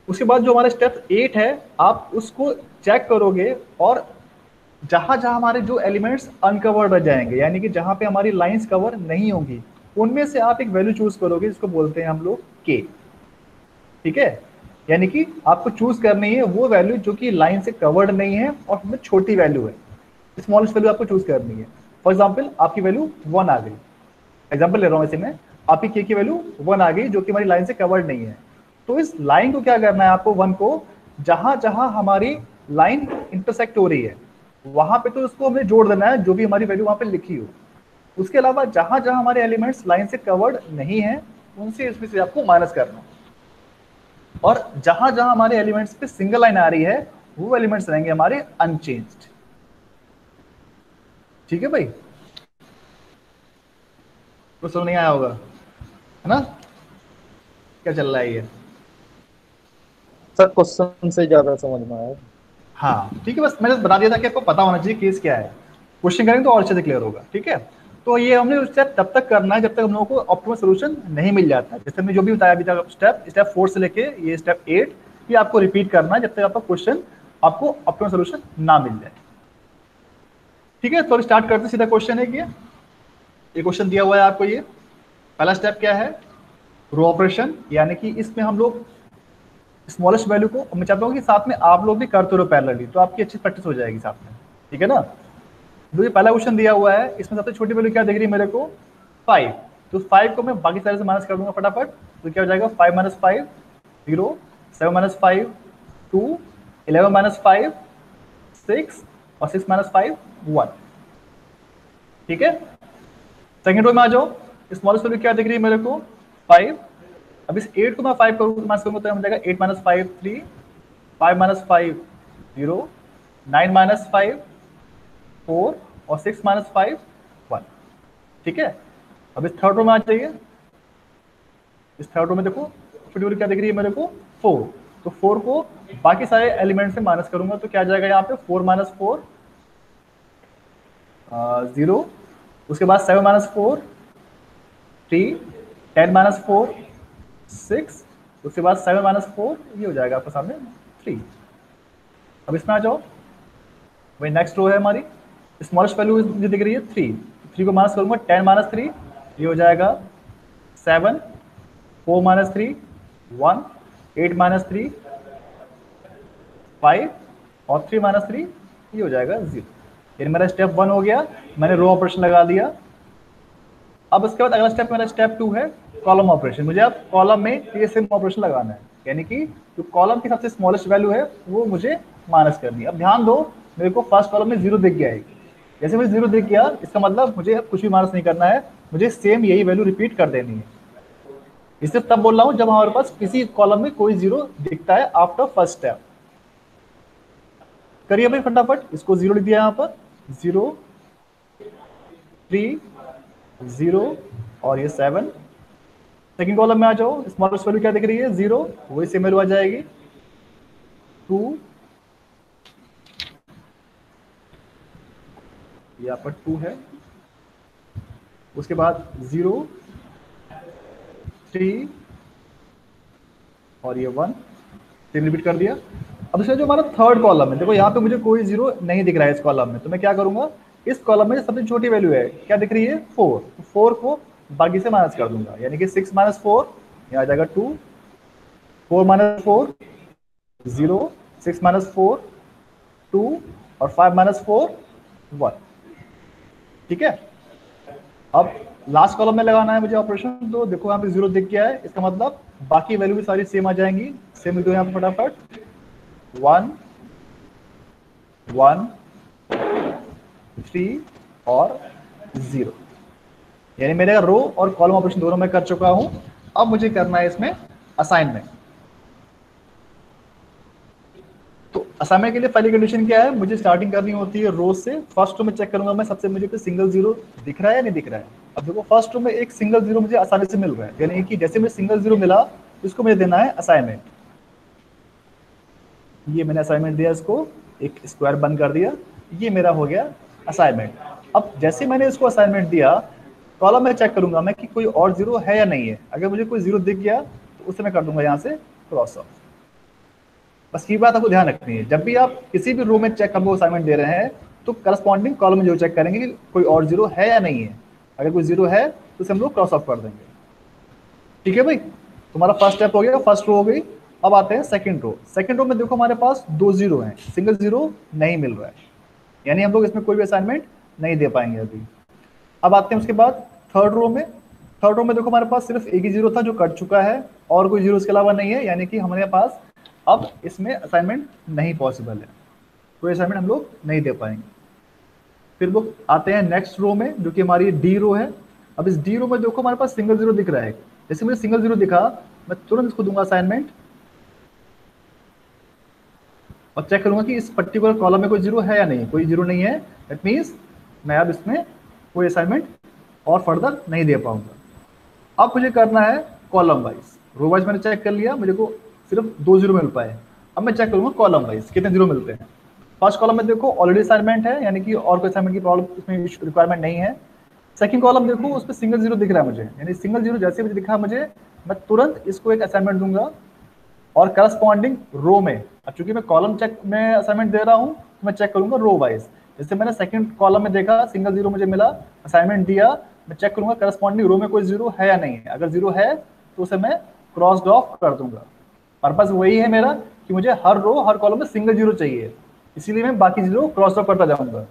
उसके बाद जो हमारा स्टेप 8 है आप उसको चेक करोगे और जहां जहां हमारे जो एलिमेंट्स अनकवर्ड रह जाएंगे, यानी कि जहां पे हमारी लाइंस कवर नहीं होंगी, उनमें से आप एक वैल्यू चूज करोगे जिसको बोलते हैं हम लोग के। ठीक है, यानी कि आपको चूज करनी है वो वैल्यू जो कि लाइन से कवर्ड नहीं है और उसमें छोटी वैल्यू है, स्मॉलेस्ट वैल्यू आपको चूज करनी है। फॉर एग्जाम्पल आपकी वैल्यू 1 आ गई, एग्जाम्पल ले रहा हूँ ऐसे में, आपकी के की वैल्यू 1 आ गई जो कि हमारी लाइन से कवर्ड नहीं है। तो इस लाइन को क्या करना है आपको, 1 को जहां जहां हमारी लाइन इंटरसेक्ट हो रही है वहां पे तो उसको हमें जोड़ देना है जो भी हमारी वैल्यू वहां पे लिखी हो। उसके अलावा जहां जहां हमारे एलिमेंट्स लाइन से कवर्ड नहीं है उनसे इसमें से आपको माइनस करना है। और जहां जहां हमारे एलिमेंट्स पे सिंगल लाइन आ रही है वो एलिमेंट्स रहेंगे हमारे अनचेंज्ड। ठीक है भाई, तो समझ नहीं आया होगा है ना, क्या चल रहा है ये? सर क्वेश्चन से ज्यादा समझ में आया। हाँ ठीक है, बस मैंने बता दिया था कि आपको पता होना चाहिए केस क्या है, क्वेश्चन करेंगे तो और अच्छे से क्लियर होगा। ठीक है, तो ये हमने स्टेप तब तक करना है जब तक हम लोगों को ऑप्टिमल सॉल्यूशन नहीं मिल जाता। जैसे हमने जो भी बताया अभी तक स्टेप 4 से लेके ये स्टेप 8 ये आपको रिपीट करना है जब तक आपका क्वेश्चन आपको ऑप्टिमल सॉल्यूशन ना मिल जाए। ठीक है, तो स्टार्ट करते सीधा क्वेश्चन है कि ये क्वेश्चन दिया हुआ है आपको। ये पहला स्टेप क्या है, रो ऑपरेशन, यानी कि इसमें हम लोग स्मॉलेस्ट वैल्यू को, मैं चाहता हूँ कि साथ में आप लोग भी करते रहो पैरेलली, तो आपकी अच्छी प्रैक्टिस हो जाएगी साथ में। ठीक है ना, जो ये पहला क्वेश्चन दिया हुआ है इसमें सबसे छोटी वैल्यू क्या दिख रही है मेरे को, 5। तो 5 को मैं बाकी सारे से माइनस कर दूंगा फटाफट, तो क्या हो जाएगा 5 - 5 0, 7 - 5 2, 11 - 5 6 और 6 - 5 1। ठीक है, सेकेंड रो में आ जाओ, स्मॉलेस्ट वैल्यू क्या दिख रही है मेरे को 5। अब इस 8 को मैं 5 माइनस करूंगा तो हो जाएगा 8 - 5 3, 5 - 5 0, 9 - 5 4 और 6 - 5 1। ठीक है, अब इस थर्ड रो में आ जाइए। इस थर्ड रो में देखो छोटी वैल्यू क्या दिख रही है मेरे को 4। तो 4 को बाकी सारे एलिमेंट से माइनस करूंगा तो क्या आ जाएगा यहाँ पे 4 माइनस 4 0, उसके बाद 7 माइनस 4 3, 10 माइनस 4 6, उसके बाद 7 माइनस 4 ये हो जाएगा आपके सामने 3। अब इसमें आ जाओ, वही नेक्स्ट रो है हमारी, स्मॉलेस्ट वैल्यू जो दिख रही है 3, 3 को माइनस करूंगा 10 माइनस 3 ये हो जाएगा 7, 4 माइनस 3 1, 8 माइनस 3 5 और 3 माइनस 3 ये हो जाएगा 0। यानी मेरा स्टेप 1 हो गया, मैंने रो ऑपरेशन लगा दिया। अब उसके बाद अगला स्टेप मेरा स्टेप 2 है कॉलम ऑपरेशन। मुझे अब कॉलम में ये सेम ऑपरेशन लगाना है, यानी कि जो कॉलम की सबसे स्मॉलेस्ट वैल्यू है वो मुझे माइनस करनी है। अब ध्यान दो, मेरे को फर्स्ट कॉलम में 0 दिख गया है, जैसे मुझे 0 दिख गया इसका मतलब मुझे कुछ भी माइनस नहीं करना है, मुझे सेम यही वैल्यू रिपीट कर देनी है। इसे तब बोल रहा हूँ जब हमारे पास किसी कॉलम में कोई 0 दिखता है आफ्टर फर्स्ट स्टेप। करिए भाई फटाफट, इसको 0 लिख दिया यहाँ पर, 0 3 0 और ये 7। सेकंड कॉलम में आ जाओ, स्मॉलेस्ट वैल्यू क्या दिख रही है 0, वही सेम वैल्यू आ जाएगी 2, यहाँ पर 2 है, उसके बाद 0 3 और ये 1 सेम रिपीट कर दिया। अब इसका जो हमारा थर्ड कॉलम है, देखो यहाँ पे मुझे कोई 0 नहीं दिख रहा है इस कॉलम में, तो मैं क्या करूंगा, इस कॉलम में सबसे छोटी वैल्यू है क्या दिख रही है 4, तो 4 को बाकी से माइनस कर दूंगा, यानी कि 6 माइनस 4 यहाँ आ जाएगा 2, 4 माइनस 4 0, 6 माइनस 4 2 और 5 माइनस 4 1। ठीक है, अब लास्ट कॉलम में लगाना है मुझे ऑपरेशन, तो देखो यहाँ पे 0 दिख गया है, इसका मतलब बाकी वैल्यू भी सारी सेम आ जाएंगी। सेम लिख दो यहाँ पे फटाफट, 1 1 3 और 0, यानी मेरे रो और कॉलम ऑपरेशन दोनों में कर चुका हूं। अब मुझे करना है इसमें असाइनमेंट। तो असाइनमेंट के लिए पहली कंडीशन क्या है, मुझे स्टार्टिंग करनी होती है रो से। फर्स्ट रो में चेक करूंगा मैं सबसे, मुझे कोई सिंगल 0 दिख रहा है या नहीं दिख रहा है। अब देखो फर्स्ट रो में एक सिंगल 0 मुझे आसानी से मिल रहा है, यानी कि जैसे मुझे सिंगल 0 मिला इसको मुझे देना है असाइनमेंट। ये मैंने असाइनमेंट दिया, इसको एक स्क्वायर बंद कर दिया, ये मेरा हो गया असाइनमेंट। अब जैसे मैंने इसको असाइनमेंट दिया, कॉलम में चेक करूंगा मैं कि कोई और 0 है या नहीं है। अगर मुझे कोई 0 दिख गया तो उसे मैं कर दूंगा यहाँ से क्रॉस ऑफ। बस ये बात आपको ध्यान रखनी है, जब भी आप किसी भी रो में चेक हमको असाइनमेंट दे रहे हैं तो करस्पॉन्डिंग कॉलम में जो चेक करेंगे कि कोई और 0 है या नहीं है। अगर कोई 0 है तो उसे हम लोग क्रॉस ऑफ कर देंगे। ठीक है भाई, तुम्हारा फर्स्ट स्टेप हो गया, फर्स्ट रो हो गई। अब आते हैं सेकंड रो। सेकंड रो में देखो हमारे पास 2 0 हैं, सिंगल 0 नहीं मिल रहा है, यानी हम लोग इसमें कोई भी असाइनमेंट नहीं दे पाएंगे अभी। अब आते हैं उसके बाद थर्ड रो में। थर्ड रो में देखो हमारे पास सिर्फ एक ही 0 था जो कट चुका है, और कोई 0 इसके अलावा नहीं है, यानी कि हमारे पास अब इसमें असाइनमेंट नहीं पॉसिबल है, कोई असाइनमेंट हम लोग नहीं दे पाएंगे। फिर वो आते हैं नेक्स्ट रो में जो कि हमारी डी रो है। अब इस डी रो में देखो हमारे पास सिंगल 0 दिख रहा है, जैसे मुझे सिंगल 0 दिखा मैं तुरंत इसको दूंगा असाइनमेंट और चेक करूंगा कि इस पर्टिकुलर कॉलम में कोई 0 है या नहीं। कोई 0 नहीं है, दैट मीन्स मैं अब इसमें कोई असाइनमेंट और फर्दर नहीं दे पाऊंगा। अब मुझे करना है कॉलम वाइज। रो वाइज मैंने चेक कर लिया, मुझे को सिर्फ 2 0 मिल पाए। अब मैं चेक करूंगा कॉलम वाइज कितने 0 मिलते हैं। फर्स्ट कॉलम में देखो ऑलरेडी असाइनमेंट है, यानी कि और कोई असाइनमेंट की प्रॉब्लम इसमें रिक्वायरमेंट नहीं है। सेकंड कॉलम देखो उस पर सिंगल 0 दिख रहा है मुझे, यानी सिंगल 0 जैसे मुझे दिखा मुझे, मैं तुरंत इसको एक असाइनमेंट दूंगा और करस्पॉन्डिंग रो में। अब चूंकि मैं कॉलम चेक में असाइनमेंट दे रहा हूँ तो मैं चेक करूंगा रो वाइज। जैसे मैंने सेकंड कॉलम में देखा सिंगल 0 मुझे मिला, असाइनमेंट दिया, मैं चेक करूंगा करस्पॉन्डिंग रो में कोई 0 है या नहीं है। अगर 0 है तो उसे मैं क्रॉस्ड ऑफ कर दूंगा। पर्पस वही है मेरा कि मुझे हर रो हर कॉलम में सिंगल 0 चाहिए, इसीलिए मैं बाकी 0 क्रॉस ऑफ करता जाऊंगा।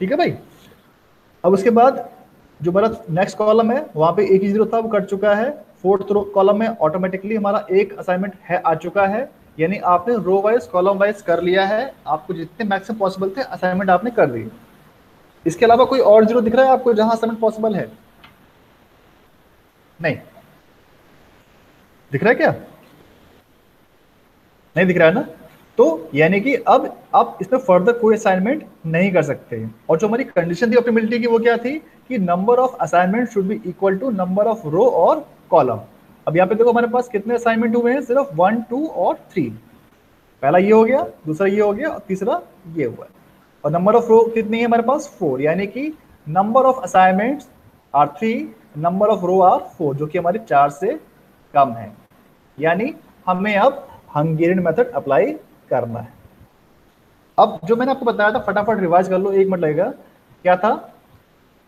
ठीक है भाई। अब उसके बाद जो मेरा नेक्स्ट कॉलम है वहां पे एक ही 0 था, वो कट चुका है। फोर्थ कॉलम में ऑटोमेटिकली हमारा एक असाइनमेंट है आ चुका है, यानी आपने रो वाइज कॉलम वाइज कर लिया है। आपको जितने मैक्सिमम पॉसिबल थे असाइनमेंट आपने कर दिए। इसके अलावा कोई और 0 दिख रहा है आपको जहां असाइनमेंट पॉसिबल है? नहीं दिख रहा है क्या? नहीं दिख रहा है ना? तो यानी कि अब आप इसमें फर्दर कोई असाइनमेंट नहीं कर सकते। और जो हमारी कंडीशन थी ऑप्टिमलिटी की वो क्या थी कि number of assignment should be equal to number of row और कॉलम। अब यहाँ पे देखो हमारे पास कितने असाइनमेंट हुए हैं, सिर्फ 1, 2 और 3। पहला ये हो गया, दूसरा ये हो गया और तीसरा ये हुआ। और नंबर ऑफ रो कितनी है हमारे पास 4, यानी कि number of assignments are 3, number of row are 4, जो कि हमारे 4 से कम है। यानी हमें अब हंगेरियन मेथड अप्लाई करना है। अब जो मैंने आपको बताया था फटाफट रिवाइज कर लो, 1 मिनट लगेगा। क्या था?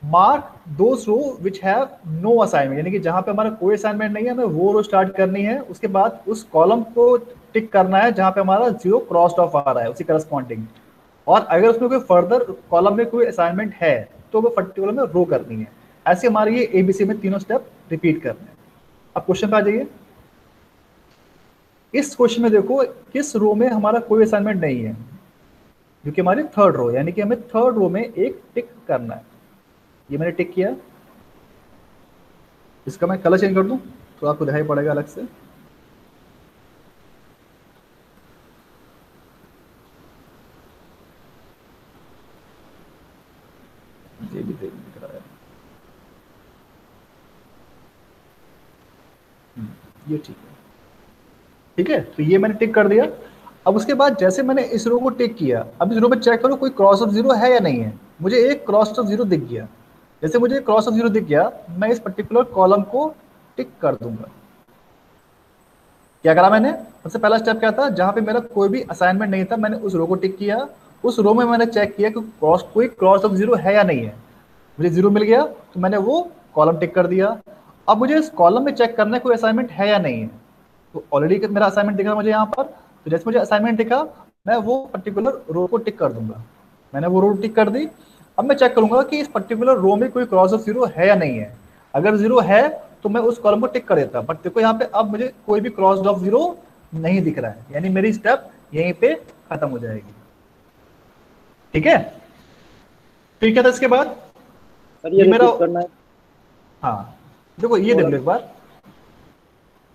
Mark those row which have no assignment, यानी कि जहां पे हमारा कोई असाइनमेंट नहीं है हमें वो रो स्टार्ट करनी है। उसके बाद उस कॉलम को टिक करना है जहां पे हमारा 0 क्रॉस्ड ऑफ आ रहा है उसी करस्पॉन्डिंग। और अगर उसमें कोई फर्दर कॉलम में कोई असाइनमेंट है तो वो पर्टिकुलर में रो करनी है। ऐसे हमारे ये एबीसी में तीनों स्टेप रिपीट करने हैं। अब क्वेश्चन पे आ जाइए। इस क्वेश्चन में देखो किस रो में हमारा कोई असाइनमेंट नहीं है, जो कि हमारी थर्ड रो, यानी कि हमें थर्ड रो में एक टिक करना है। ये मैंने टिक किया। इसका मैं कलर चेंज कर दूं तो आपको दिखाई पड़ेगा अलग से। ये भी दिख रहा है। ये ठीक है, ठीक है। तो ये मैंने टिक कर दिया। अब उसके बाद जैसे मैंने इस रो को टिक किया, अब इस रो में चेक करो कोई क्रॉस ऑफ 0 है या नहीं है। मुझे एक क्रॉस ऑफ 0 दिख गया। जैसे मुझे क्रॉस ऑफ 0 दिख गया, मैं इस पर्टिकुलर कॉलम को टिक कर दूंगा। क्या करा मैंने? सबसे पहला स्टेप क्या था? जहां पे मेरा कोई भी असाइनमेंट नहीं था मैंने उस रो को टिक किया। उस रो में मैंने चेक किया कि कोई क्रॉस ऑफ 0 है या नहीं है। मुझे 0 मिल गया तो मैंने वो कॉलम टिक कर दिया। अब मुझे इस कॉलम में चेक करना है कोई असाइनमेंट है या नहीं है। तो ऑलरेडी मेरा असाइनमेंट दिख रहा है मुझे यहाँ पर। तो जैसे मुझे असाइनमेंट दिखा मैं वो पर्टिकुलर रो को टिक कर दूंगा। मैंने वो रो टिक कर दी। अब मैं चेक करूंगा कि इस पर्टिकुलर रो में कोई क्रॉस ऑफ 0 है या नहीं है। अगर 0 है तो मैं उस कॉलम को टिक कर देता। बट देखो यहाँ पे अब मुझे कोई भी क्रॉस ऑफ 0 नहीं दिख रहा है, यानी मेरी स्टेप यहीं पे खत्म हो जाएगी। ठीक है, फिर क्या था इसके बाद? सर ये मेरा करना है। हाँ देखो ये देख लो एक बार।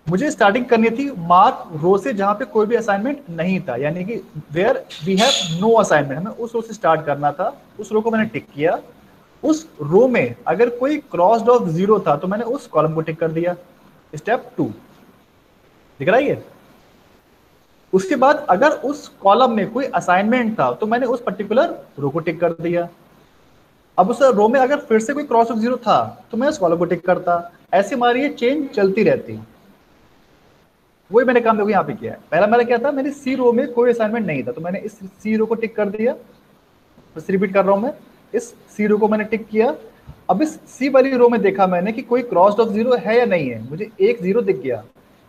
मुझे स्टार्टिंग करनी थी मार्क रो से जहां पे कोई भी असाइनमेंट नहीं था, यानी कि where we have no assignment. हमें उस रो से स्टार्ट करना था। उस रो को मैंने टिक किया। उस रो में अगर कोई क्रॉस्ड ऑफ 0 था तो मैंने उस कॉलम को टिक कर दिया। स्टेप 2 दिख रहा है ये। उसके बाद अगर उस कॉलम में कोई असाइनमेंट था तो मैंने उस पर्टिकुलर रो को टिक कर दिया। अब उस रो में अगर फिर से कोई क्रॉस ऑफ 0 था तो मैं उस कॉलम को टिक करता। ऐसे हमारी ये चेन चलती रहती। वही मैंने काम देखो यहाँ पे किया है। पहला मेरा क्या था, मेरी सी रो में कोई असाइनमेंट नहीं था तो मैंने इस सी रो को टिक कर दिया। बस रिपीट कर रहा हूं मैं, इस सी रो को मैंने टिक किया। अब इस सी वाली रो में देखा मैंने कि कोई क्रॉस ऑफ 0 है या नहीं है। मुझे एक 0 दिख गया।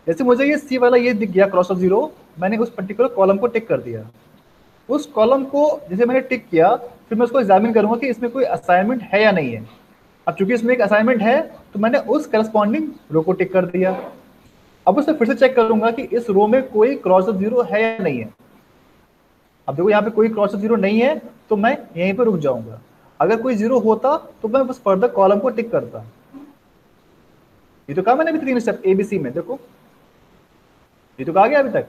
जैसे मुझे ये सी वाला ये दिख गया क्रॉस ऑफ 0, मैंने उस पर्टिकुलर कॉलम को टिक कर दिया। उस कॉलम को जैसे मैंने टिक किया फिर मैं उसको एग्जामिन करूंगा कि इसमें कोई असाइनमेंट है या नहीं है। अब चूंकि इसमें एक असाइनमेंट है तो मैंने उस करस्पॉन्डिंग रो को टिक कर दिया। अब उससे फिर से चेक करूंगा कि इस रो में कोई क्रॉस ऑफ 0 है या नहीं है। अब देखो यहाँ पे कोई क्रॉस ऑफ 0 नहीं है तो मैं यहीं पे रुक जाऊंगा। अगर कोई 0 होता तो मैं बस फर्दर कॉलम को टिक करता। ये तो कहा मैंने अभी 3 स्टेप एबीसी में, देखो ये तो कहा गया अभी तक।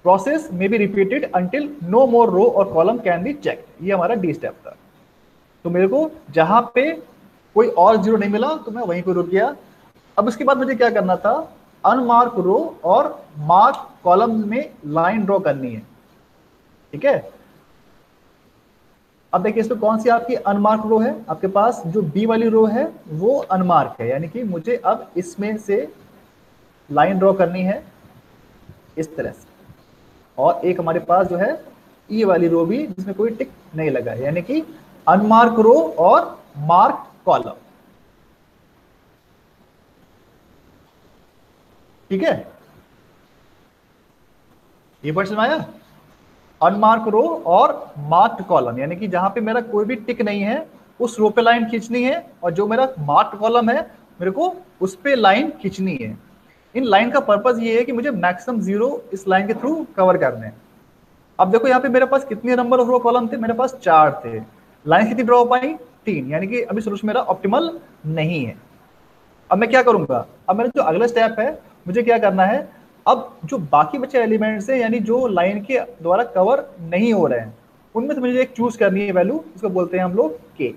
प्रोसेस में बी रिपीटेड अंटिल नो मोर रो और कॉलम कैन बी चेक्ड। ये हमारा डी स्टेप था। तो मेरे को जहां पे कोई और 0 नहीं मिला तो मैं वहीं पे रुक गया। अब उसके बाद मुझे क्या करना था, अनमार्क रो और मार्क कॉलम में लाइन ड्रॉ करनी है। ठीक है, अब देखिए इसमें कौन सी आपकी अनमार्क रो है। आपके पास जो बी वाली रो है वो अनमार्क है, यानी कि मुझे अब इसमें से लाइन ड्रॉ करनी है इस तरह से। और एक हमारे पास जो है ई वाली रो भी जिसमें कोई टिक नहीं लगा है, यानी कि अनमार्क रो और मार्क कॉलम। ठीक है, ये वर्ड समझ आया? अनमार्क रो और मार्क्ड कॉलम, यानी कि जहां पे मेरा कोई भी टिक नहीं है उस रो पे लाइन खींचनी है, और जो मेरा मार्क्ड कॉलम है मेरे को उस पे लाइन खींचनी है। इन लाइन का पर्पस ये है कि मुझे मैक्सिमम 0 इस लाइन के थ्रू कवर करने हैं। अब देखो यहाँ पे मेरे पास कितने नंबर ऑफ रो कॉलम थे, मेरे पास 4 थे। लाइन कितनी ड्रॉ पाई? 3, यानी कि अभी सोल्यूशन मेरा ऑप्टिमल नहीं है। अब मैं क्या करूंगा, अब मेरा जो अगला स्टेप है मुझे क्या करना है, अब जो बाकी बचे एलिमेंट्स हैं यानी जो लाइन के द्वारा कवर नहीं हो रहे हैं उनमें से मुझे एक चूज करनी है वैल्यू, उसको बोलते हैं हम लोग के।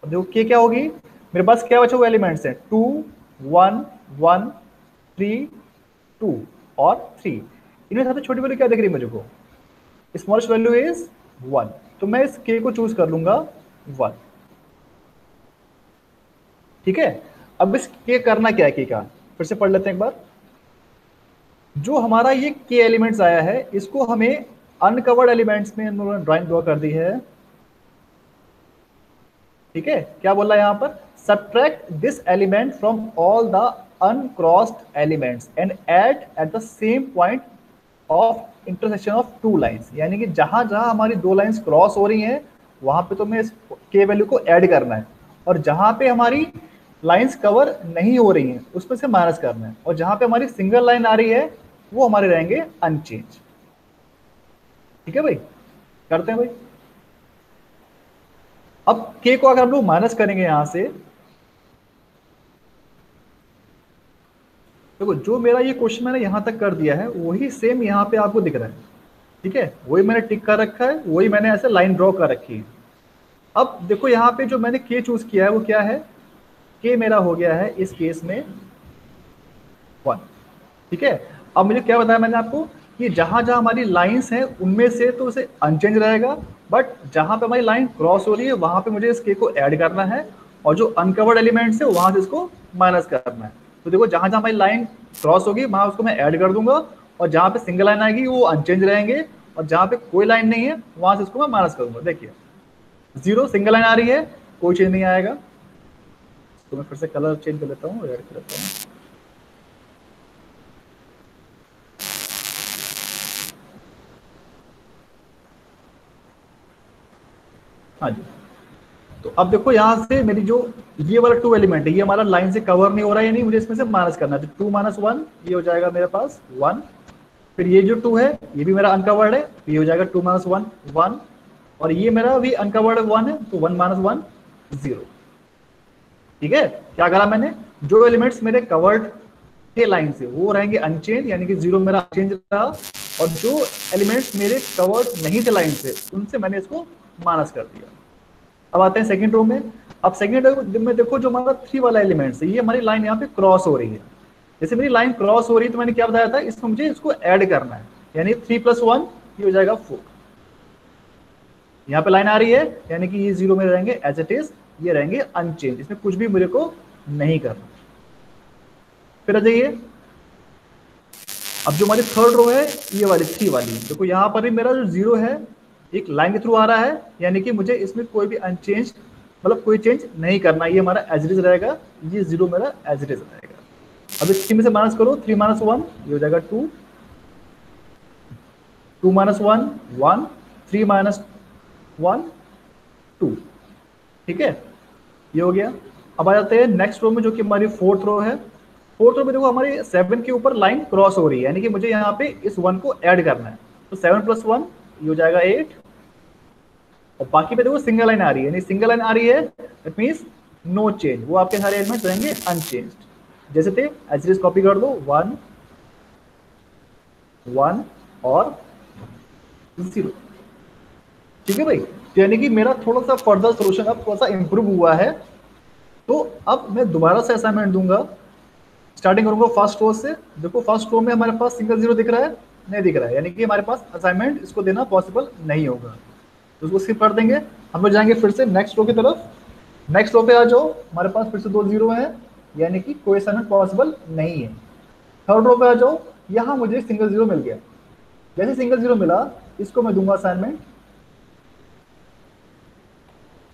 अब देखो के क्या होगी, मेरे पास क्या बचा हुआ एलिमेंट्स है 2 1 1 3 2 और 3। इनमें सबसे छोटी वैल्यू क्या दिख रही है मुझे को? स्मॉलेस्ट वैल्यू इज 1, तो मैं इस k को चूज कर लूंगा 1। ठीक है, अब इस k करना क्या है, k का फिर से पढ़ लेते हैं एक बार। जो हमारा ये k एलिमेंट्स आया है इसको हमें अनकवर्ड एलिमेंट्स में ड्राइंग ड्रॉ कर दी है। ठीक है, क्या बोल रहा है यहां पर? Subtract this element from all the uncrossed elements and add at the same point of intersection of two lines. यानी कि जहां जहां हमारी दो लाइंस क्रॉस हो रही हैं वहां पे तो मैं इस k वैल्यू को ऐड करना है, और जहां पे हमारी लाइंस कवर नहीं हो रही हैं उसमें से माइनस करना है, और जहां पे हमारी सिंगल लाइन आ रही है वो हमारे रहेंगे अनचेंज। ठीक है भाई, करते हैं भाई। अब k को अगर हम लोग माइनस करेंगे यहां से, देखो जो मेरा ये क्वेश्चन मैंने यहां तक कर दिया है वही सेम यहां पे आपको दिख रहा है। ठीक है, वही मैंने टिक कर रखा है, वही मैंने ऐसे लाइन ड्रॉ कर रखी है। अब देखो यहाँ पे जो मैंने k चूज किया है वो क्या है? k मेरा हो गया है इस केस में 1। ठीक है, अब मुझे क्या बताया मैंने आपको कि जहां जहां हमारी लाइंस हैं उनमें से तो उसे अनचेंज रहेगा, बट जहां पे हमारी लाइन क्रॉस हो रही है वहां पे मुझे इस k को ऐड करना है, और जो अनकवर्ड एलिमेंट्स है वहां से इसको माइनस करना है। तो देखो जहां जहां हमारी लाइन क्रॉस होगी वहां उसको मैं ऐड कर दूंगा, और जहां पे सिंगल लाइन आएगी वो अनचेंज रहेंगे, और जहां पे कोई लाइन नहीं है वहां से इसको मैं माइनस करूंगा। देखिए 0 सिंगल लाइन आ रही है, कोई चेंज नहीं आएगा। तो मैं फिर से कलर चेंज कर लेता हूँ, रेड कर लेता हूँ। हाँ जी, तो अब देखो यहाँ से मेरी जो ये वाला 2 एलिमेंट है ये हमारा लाइन से कवर नहीं हो रहा है, यानी मुझे इसमें से माइनस करना है। तो 2 - 1 ये हो जाएगा मेरे पास 1। फिर ये जो 2 है ये भी मेरा अनकवर्ड है, तो ये हो जाएगा 2 - 1 1, और ये मेरा भी अनकवर्ड 1 है, तो 1 - 1 0। ठीक है, क्या करा मैंने? जो एलिमेंट्स मेरे कवर्ड थे लाइन से वो रहेंगे अनचेंज, यानी कि 0 मेरा अनचेंज रहा, और जो एलिमेंट्स मेरे कवर्ड नहीं थे लाइन से उनसे मैंने इसको माइनस कर दिया। अब आते हैं सेकंड रो में। अब सेकंड रो में देखो जो हमारा 3 वाला एलिमेंट्स है ये हमारी लाइन यहाँ पे क्रॉस हो रही है। जैसे मेरी लाइन क्रॉस हो रही है तो मैंने क्या बताया था, इसमें मुझे इसको ऐड करना है, यानी 3 + 1 ये हो जाएगा 4। यहाँ पे लाइन आ रही है यानी कि ये 0 में रहेंगे एज इट इज, ये रहेंगे अनचेंज, इसमें कुछ भी मुझे को नहीं करना। फिर आ जाइए, अब जो हमारी थर्ड रो है ये वाली 3 वाली, देखो यहाँ पर भी मेरा जो 0 है एक लाइन के थ्रू आ रहा है, यानी कि मुझे इसमें कोई भी अनचेंज मतलब कोई चेंज नहीं करना, ये हमारा एज इट इज रहेगा, ये 0 मेरा एज इट इज रहेगा। अब इस 3 में से माइनस करो, 3 - 1 ये हो जाएगा 2, 2 - 1 1, 3 - 1 2। ठीक है, ये हो गया। अब आ जाते हैं नेक्स्ट रो में जो कि हमारी फोर्थ रो है। फोर्थ रो में देखो हमारी 7 के ऊपर लाइन क्रॉस हो रही है, यानी कि मुझे यहाँ पे इस 1 को ऐड करना है, तो 7 + 1 ये हो जाएगा 8, और बाकी पे देखो सिंगल लाइन आ रही है, यानी सिंगल लाइन आ रही है दैट मींस नो चेंज, वो आपके सारे एलिमेंट्स रहेंगे अनचेंज्ड जैसे थे, एज इट इज कॉपी कर दो 1 1 और 0। ठीक है भाई, तो यानी कि मेरा थोड़ा सा फर्दर सोल्यूशन अब थोड़ा सा इंप्रूव हुआ है। तो अब मैं दोबारा से असाइनमेंट दूंगा, स्टार्टिंग करूंगा फर्स्ट रो से। देखो फर्स्ट रो में हमारे पास सिंगल 0 दिख रहा है, नहीं दिख रहा है, यानी कि हमारे पास असाइनमेंट इसको देना पॉसिबल नहीं होगा, तो उसको स्किप कर देंगे। हम लोग जाएंगे फिर से नेक्स्ट रो की तरफ। नेक्स्ट रो पे आ जाओ, हमारे पास फिर से 2 0 है, यानी कि कोई असाइनमेंट पॉसिबल नहीं है। थर्ड रो पे आ जाओ, यहाँ मुझे सिंगल 0 मिल गया, जैसे सिंगल 0 मिला इसको मैं दूंगा असाइनमेंट,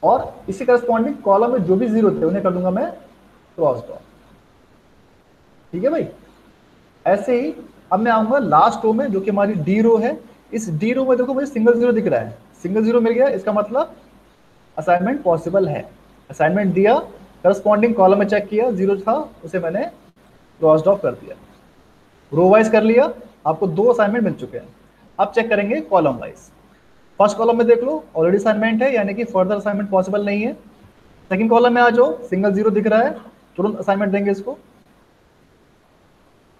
और इसी करस्पॉन्डिंग कॉलम में जो भी 0 थे उन्हें कर दूंगा मैं क्रॉस ड्रॉ। ठीक है भाई, ऐसे ही अब मैं आऊंगा लास्ट रो में जो कि हमारी डी रो है। इस डी रो में देखो मुझे सिंगल 0 दिख रहा है, सिंगल 0 मिल गया, इसका मतलब असाइनमेंट पॉसिबल है। असाइनमेंट दिया, करस्पॉन्डिंग कॉलम में चेक किया, 0 था उसे मैंने क्रॉस ड्रॉ कर दिया, रो वाइज कर लिया। आपको 2 असाइनमेंट मिल चुके हैं। अब चेक करेंगे कॉलम वाइज। फर्स्ट कॉलम में देख लो ऑलरेडी असाइनमेंट है, यानी कि फर्दर असाइनमेंट पॉसिबल नहीं है। सेकंड कॉलम में आ जाओ, सिंगल 0 दिख रहा है, तुरंत असाइनमेंट देंगे इसको।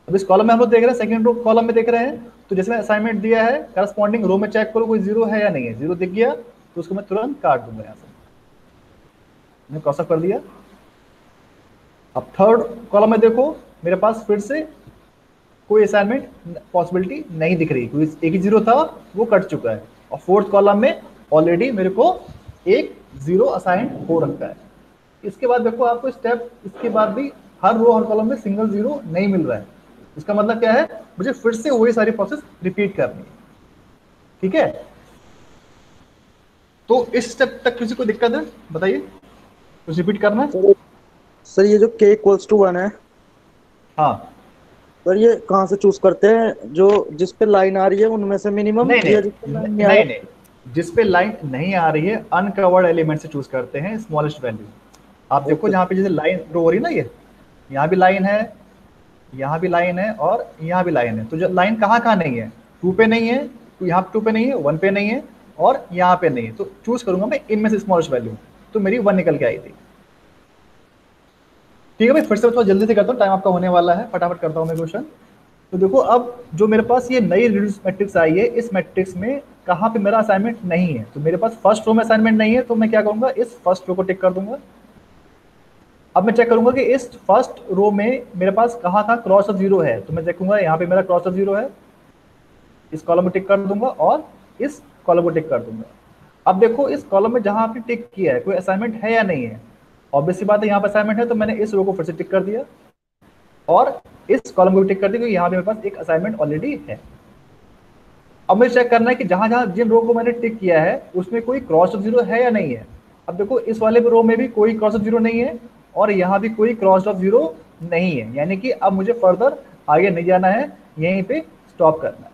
अब इस कॉलम में हम लोग देख रहे हैं, सेकंड रो कॉलम में देख रहे हैं, तो जैसे मैं असाइनमेंट दिया है करस्पॉन्डिंग रो में चेक करो कोई 0 है या नहीं है, 0 दिख गया तो उसको मैं तुरंत काट दूंगा। यहाँ से मैंने क्रॉस ऑफ कर दिया। अब थर्ड कॉलम में देखो मेरे पास फिर से कोई असाइनमेंट पॉसिबिलिटी नहीं दिख रही, क्योंकि एक ही जीरो था वो कट चुका है, और फोर्थ कॉलम में ऑलरेडी मेरे को एक जीरो असाइन हो रखा है। इसके बाद देखो आपको स्टेप इसके बाद भी हर रो हर कॉलम में सिंगल जीरो नहीं मिल रहा है। इसका मतलब क्या है, मुझे फिर से वही सारी प्रोसेस रिपीट करनी है। ठीक है, तो इस स्टेप तक किसी को दिक्कत है बताइए, कुछ रिपीट करना है? सर ये जो k इक्वल्स टू 1 है, हाँ सर ये कहाँ से चूज करते हैं? जो जिस पे लाइन आ रही है उनमें से मिनिमम, नहीं या जिस पे लाइन नहीं आ नहीं रही? नहीं, जिस पे लाइन नहीं आ रही है अनकवर्ड एलिमेंट से चूज करते हैं स्मॉलेस्ट वैल्यू। आप देखो जहाँ पे जैसे लाइन ड्रॉ हो रही है ना, ये यहाँ भी लाइन है, यहाँ भी लाइन है, और यहाँ भी लाइन है। तो जो लाइन कहाँ कहाँ नहीं है, 2 पे नहीं है, तो यहाँ पे 2 पे नहीं है, 1 पे नहीं है, और यहाँ पे नहीं है, तो चूज करूंगा मैं इनमें से स्मॉलेस्ट वैल्यू। तो मेरी 1 निकल के आई थी। ठीक है भाई, फिर से थोड़ा जल्दी से करता हूँ, टाइम आपका होने वाला है, फटाफट करता हूँ मैं क्वेश्चन। तो देखो अब जो मेरे पास ये नई रिड्यूस मैट्रिक्स आई है, इस मैट्रिक्स में कहाँ पे मेरा असाइनमेंट नहीं है, तो मेरे पास फर्स्ट रो में असाइनमेंट नहीं है, तो मैं क्या करूंगा, इस फर्स्ट रो को टिक कर दूंगा। अब मैं चेक करूंगा कि इस फर्स्ट रो में मेरे पास कहाँ कहाँ क्रॉस ऑफ जीरो है, तो मैं देखूंगा यहाँ पे मेरा क्रॉस ऑफ जीरो है, इस कॉलम में टिक कर दूंगा, और इस कॉलम को टिक कर दूंगा। अब देखो इस कॉलम में जहां आपने टिक किया है कोई असाइनमेंट है या नहीं है, ऑब्वियस सी बात है यहाँ पर असाइनमेंट है, तो मैंने इस रो को फिर से टिक कर दिया, और इस कॉलम को भी टिक कर दिया, क्योंकि यहाँ पे मेरे पास एक असाइनमेंट ऑलरेडी है। अब मुझे चेक करना है कि जहां जहां जिन रो को मैंने टिक किया है उसमें कोई क्रॉस ऑफ जीरो है या नहीं है। अब देखो इस वाले रो में भी कोई क्रॉस ऑफ जीरो नहीं है, और यहाँ भी कोई क्रॉस ऑफ जीरो नहीं है, यानी कि अब मुझे फर्दर आगे नहीं जाना है, यहीं पे स्टॉप करना है।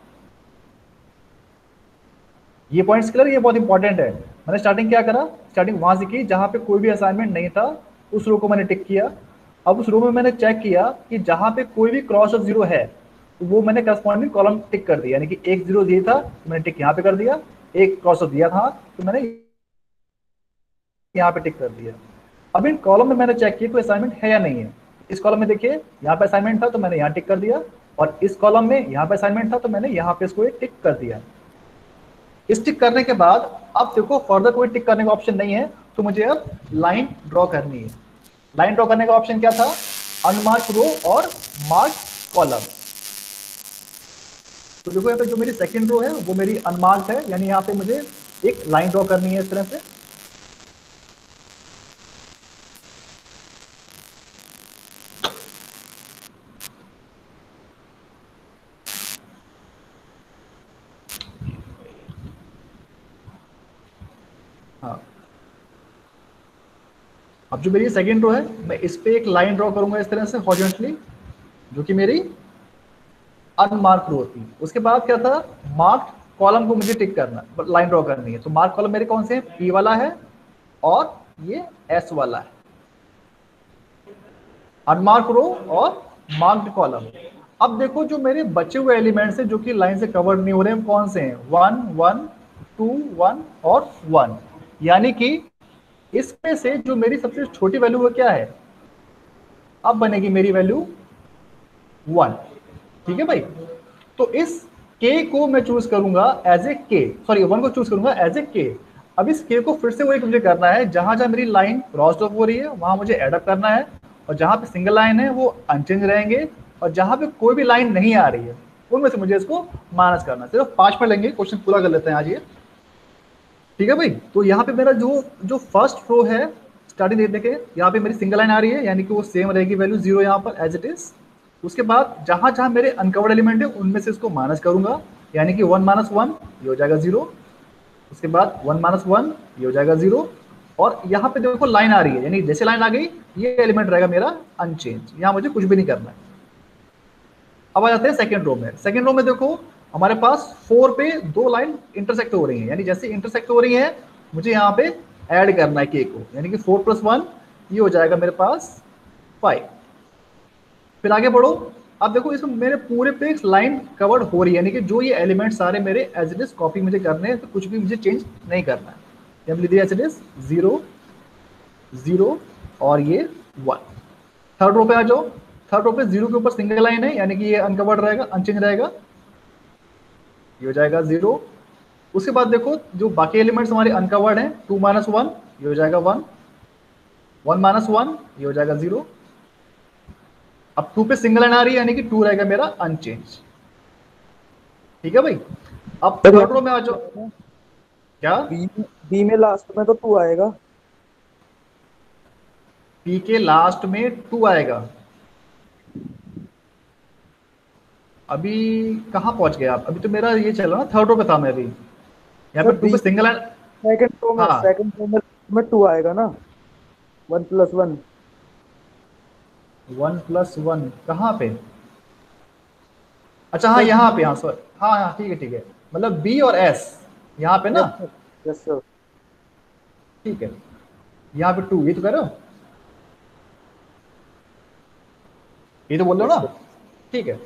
ये पॉइंट्स क्लियर, ये बहुत इंपॉर्टेंट है। मैंने स्टार्टिंग क्या करा, स्टार्टिंग वहां से की जहां पे कोई भी असाइनमेंट नहीं था, उस रो को मैंने टिक किया। अब उस रो में मैंने चेक किया कि जहां पे कोई भी क्रॉस ऑफ जीरो है, तो वो मैंने करस्पॉन्डिंग कॉलम टिक कर दिया, यानी कि एक जीरो दिया था तो मैंने टिक यहाँ पे कर दिया, एक क्रॉस ऑफ दिया था तो मैंने यहाँ पे टिक कर दिया। अब इन कॉलम में मैंने चेक किया कोई असाइनमेंट है या नहीं है। इस कॉलम में देखिए यहाँ पे असाइनमेंट था तो मैंने यहाँ टिक कर दिया, और इस कॉलम में यहाँ पे असाइनमेंट था तो मैंने यहाँ पे इसको टिक कर दिया। इस टिक करने के बाद अब देखो फर्दर कोई टिक करने का ऑप्शन नहीं है, तो मुझे अब लाइन ड्रॉ करनी है। लाइन ड्रॉ करने का ऑप्शन क्या था, अनमार्क रो और मार्क कॉलम। तो देखो यहाँ पे जो मेरी सेकंड रो है वो मेरी अनमार्क्ड है, यानी यहाँ पे मुझे एक लाइन ड्रॉ करनी है इस तरह से। हाँ, अब जो मेरी सेकंड रो है मैं इस पे एक लाइन ड्रॉ करूंगा इस तरह से हॉरिजॉन्टली, जो कि मेरी अनमार्क रो थी। उसके बाद क्या था, मार्क्ड कॉलम को मुझे टिक करना, लाइन ड्रॉ करनी है। तो मार्क कॉलम मेरे कौन से हैं, पी वाला है और ये एस वाला है। अनमार्क रो और मार्क्ड कॉलम। अब देखो जो मेरे बचे हुए एलिमेंट्स हैं जो कि लाइन से कवर नहीं हो रहे हैं, कौन से हैं, 1 1 2 1 और 1, यानी कि इसमें से जो मेरी सबसे छोटी वैल्यू वो क्या है, अब बनेगी मेरी वैल्यू 1। ठीक है भाई, तो इस k को मैं चूज करूंगा एज ए के, सॉरी 1 को चूज करूंगा एज ए के। अब इस k को फिर से वही मुझे करना है, जहां जहां मेरी लाइन क्रॉस ऑफ हो रही है वहां मुझे एडअप करना है, और जहां पे सिंगल लाइन है वो अनचेंज रहेंगे, और जहां पे कोई भी लाइन नहीं आ रही है उनमें से मुझे इसको माइनस करना है। सिर्फ 5 मिनट लेंगे, क्वेश्चन पूरा कर लेते हैं आज ये। ठीक है भाई, तो यहाँ पे मेरा जो जो फर्स्ट रो है स्टार्टिंग देख देखे, यहाँ पे मेरी सिंगल लाइन आ रही है, यानी कि वो सेम रहेगी वैल्यू 0 यहाँ पर एज इट इज। उसके बाद जहां जहां मेरे अनकवर्ड एलिमेंट है उनमें से इसको माइनस करूंगा, यानी कि 1 - 1 ये हो जाएगा 0। उसके बाद 1 - 1 ये हो जाएगा 0, और यहाँ पे देखो लाइन आ रही है, यानी जैसे लाइन आ गई ये एलिमेंट रहेगा मेरा अनचेंज, यहाँ मुझे कुछ भी नहीं करना है। अब आ जाते हैं सेकंड रो में। सेकंड रो में देखो हमारे पास 4 पे 2 लाइन इंटरसेक्ट हो रही है, यानी जैसे इंटरसेक्ट हो रही है मुझे यहाँ पे ऐड करना है के को, यानी कि 4 + 1 ये हो जाएगा मेरे पास 5। फिर आगे बढ़ो, अब देखो इसमें मेरे पूरे पे एक लाइन कवर्ड हो रही है, यानी कि जो ये एलिमेंट सारे मेरे एज इट इज कॉपी मुझे करने हैं, तो कुछ भी मुझे चेंज नहीं करना है। जब लिख दिया एज इट इज 0 0 और ये 1। थर्ड रो पे आ जाओ, थर्ड रो पे 0 के ऊपर सिंगल लाइन है, यानी कि ये अनकवर्ड रहेगा, अनचेंज रहेगा, ये हो जाएगा 0। उसके बाद देखो जो बाकी एलिमेंट्स हमारे अनकवर्ड हैं, 2 - 1 ये हो जाएगा 1, 1 - 1 ये हो जाएगा 0, अब 2 पे सिंगल लाइन आ रही है यानी कि 2 रहेगा मेरा अनचेंज। ठीक है भाई, अब थर्ड रो में आ जाओ। क्या बी में लास्ट में तो 2 आएगा। पी के लास्ट में 2 आएगा। अभी कहाँ पहुंच गया आप? अभी तो मेरा ये चल रहा ना, थर्ड रो पे था मैं अभी। यहाँ पे 2 पे सिंगल लाइन। हाँ सेकंड रो में 2 आएगा ना, 1+1। 1+1 कहाँ पे? अच्छा हाँ यहाँ पे, हाँ सॉरी, हाँ हाँ ठीक है ठीक है, मतलब बी और एस यहाँ पे ना। Yes sir. ठीक है, यहाँ पे 2, ये तो कह रहे हो, ये तो बोल रहे हो ना। ठीक है,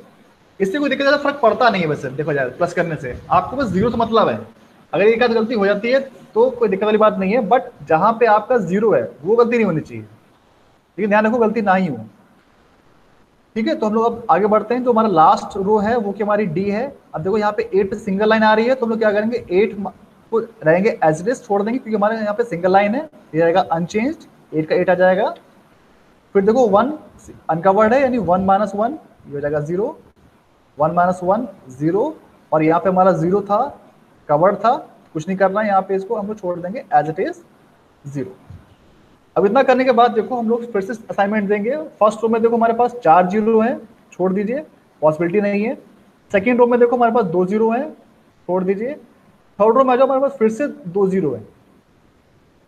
इससे कोई दिक्कत ज़्यादा फर्क पड़ता नहीं है वैसे देखो जाए, प्लस करने से आपको बस जीरो से मतलब है। अगर एक आध गलती हो जाती है तो कोई दिक्कत वाली बात नहीं है, बट जहां पे आपका जीरो है वो गलती नहीं होनी चाहिए। लेकिन ध्यान रखो गलती ना ही हो। ठीक है, तो हम लोग अब आगे बढ़ते हैं। जो हमारा लास्ट रो है वो कि हमारी डी है। अब देखो यहाँ पे 8 पे सिंगल लाइन आ रही है, तो हम लोग क्या करेंगे, 8 को रहेंगे एज इट इज, छोड़ देंगे क्योंकि हमारे यहाँ पे सिंगल लाइन है। ये रहेगा अनचेंज्ड, 8 का 8 आ जाएगा। फिर देखो 1 अनकवर्ड है यानी 1 - 1 ये हो जाएगा 0, 1 - 1 0, और यहाँ पे हमारा 0 था, कवर्ड था, कुछ नहीं करना है यहाँ पे, इसको हम लोग छोड़ देंगे एज इट इज 0। अब इतना करने के बाद देखो हम लोग फिर से असाइनमेंट देंगे। फर्स्ट रो में देखो हमारे पास 4 जीरो है, छोड़ दीजिए, पॉसिबिलिटी नहीं है। सेकेंड रो में देखो हमारे पास 2 जीरो है, छोड़ दीजिए। थर्ड रो में आ जाओ, हमारे पास फिर से 2 जीरो है।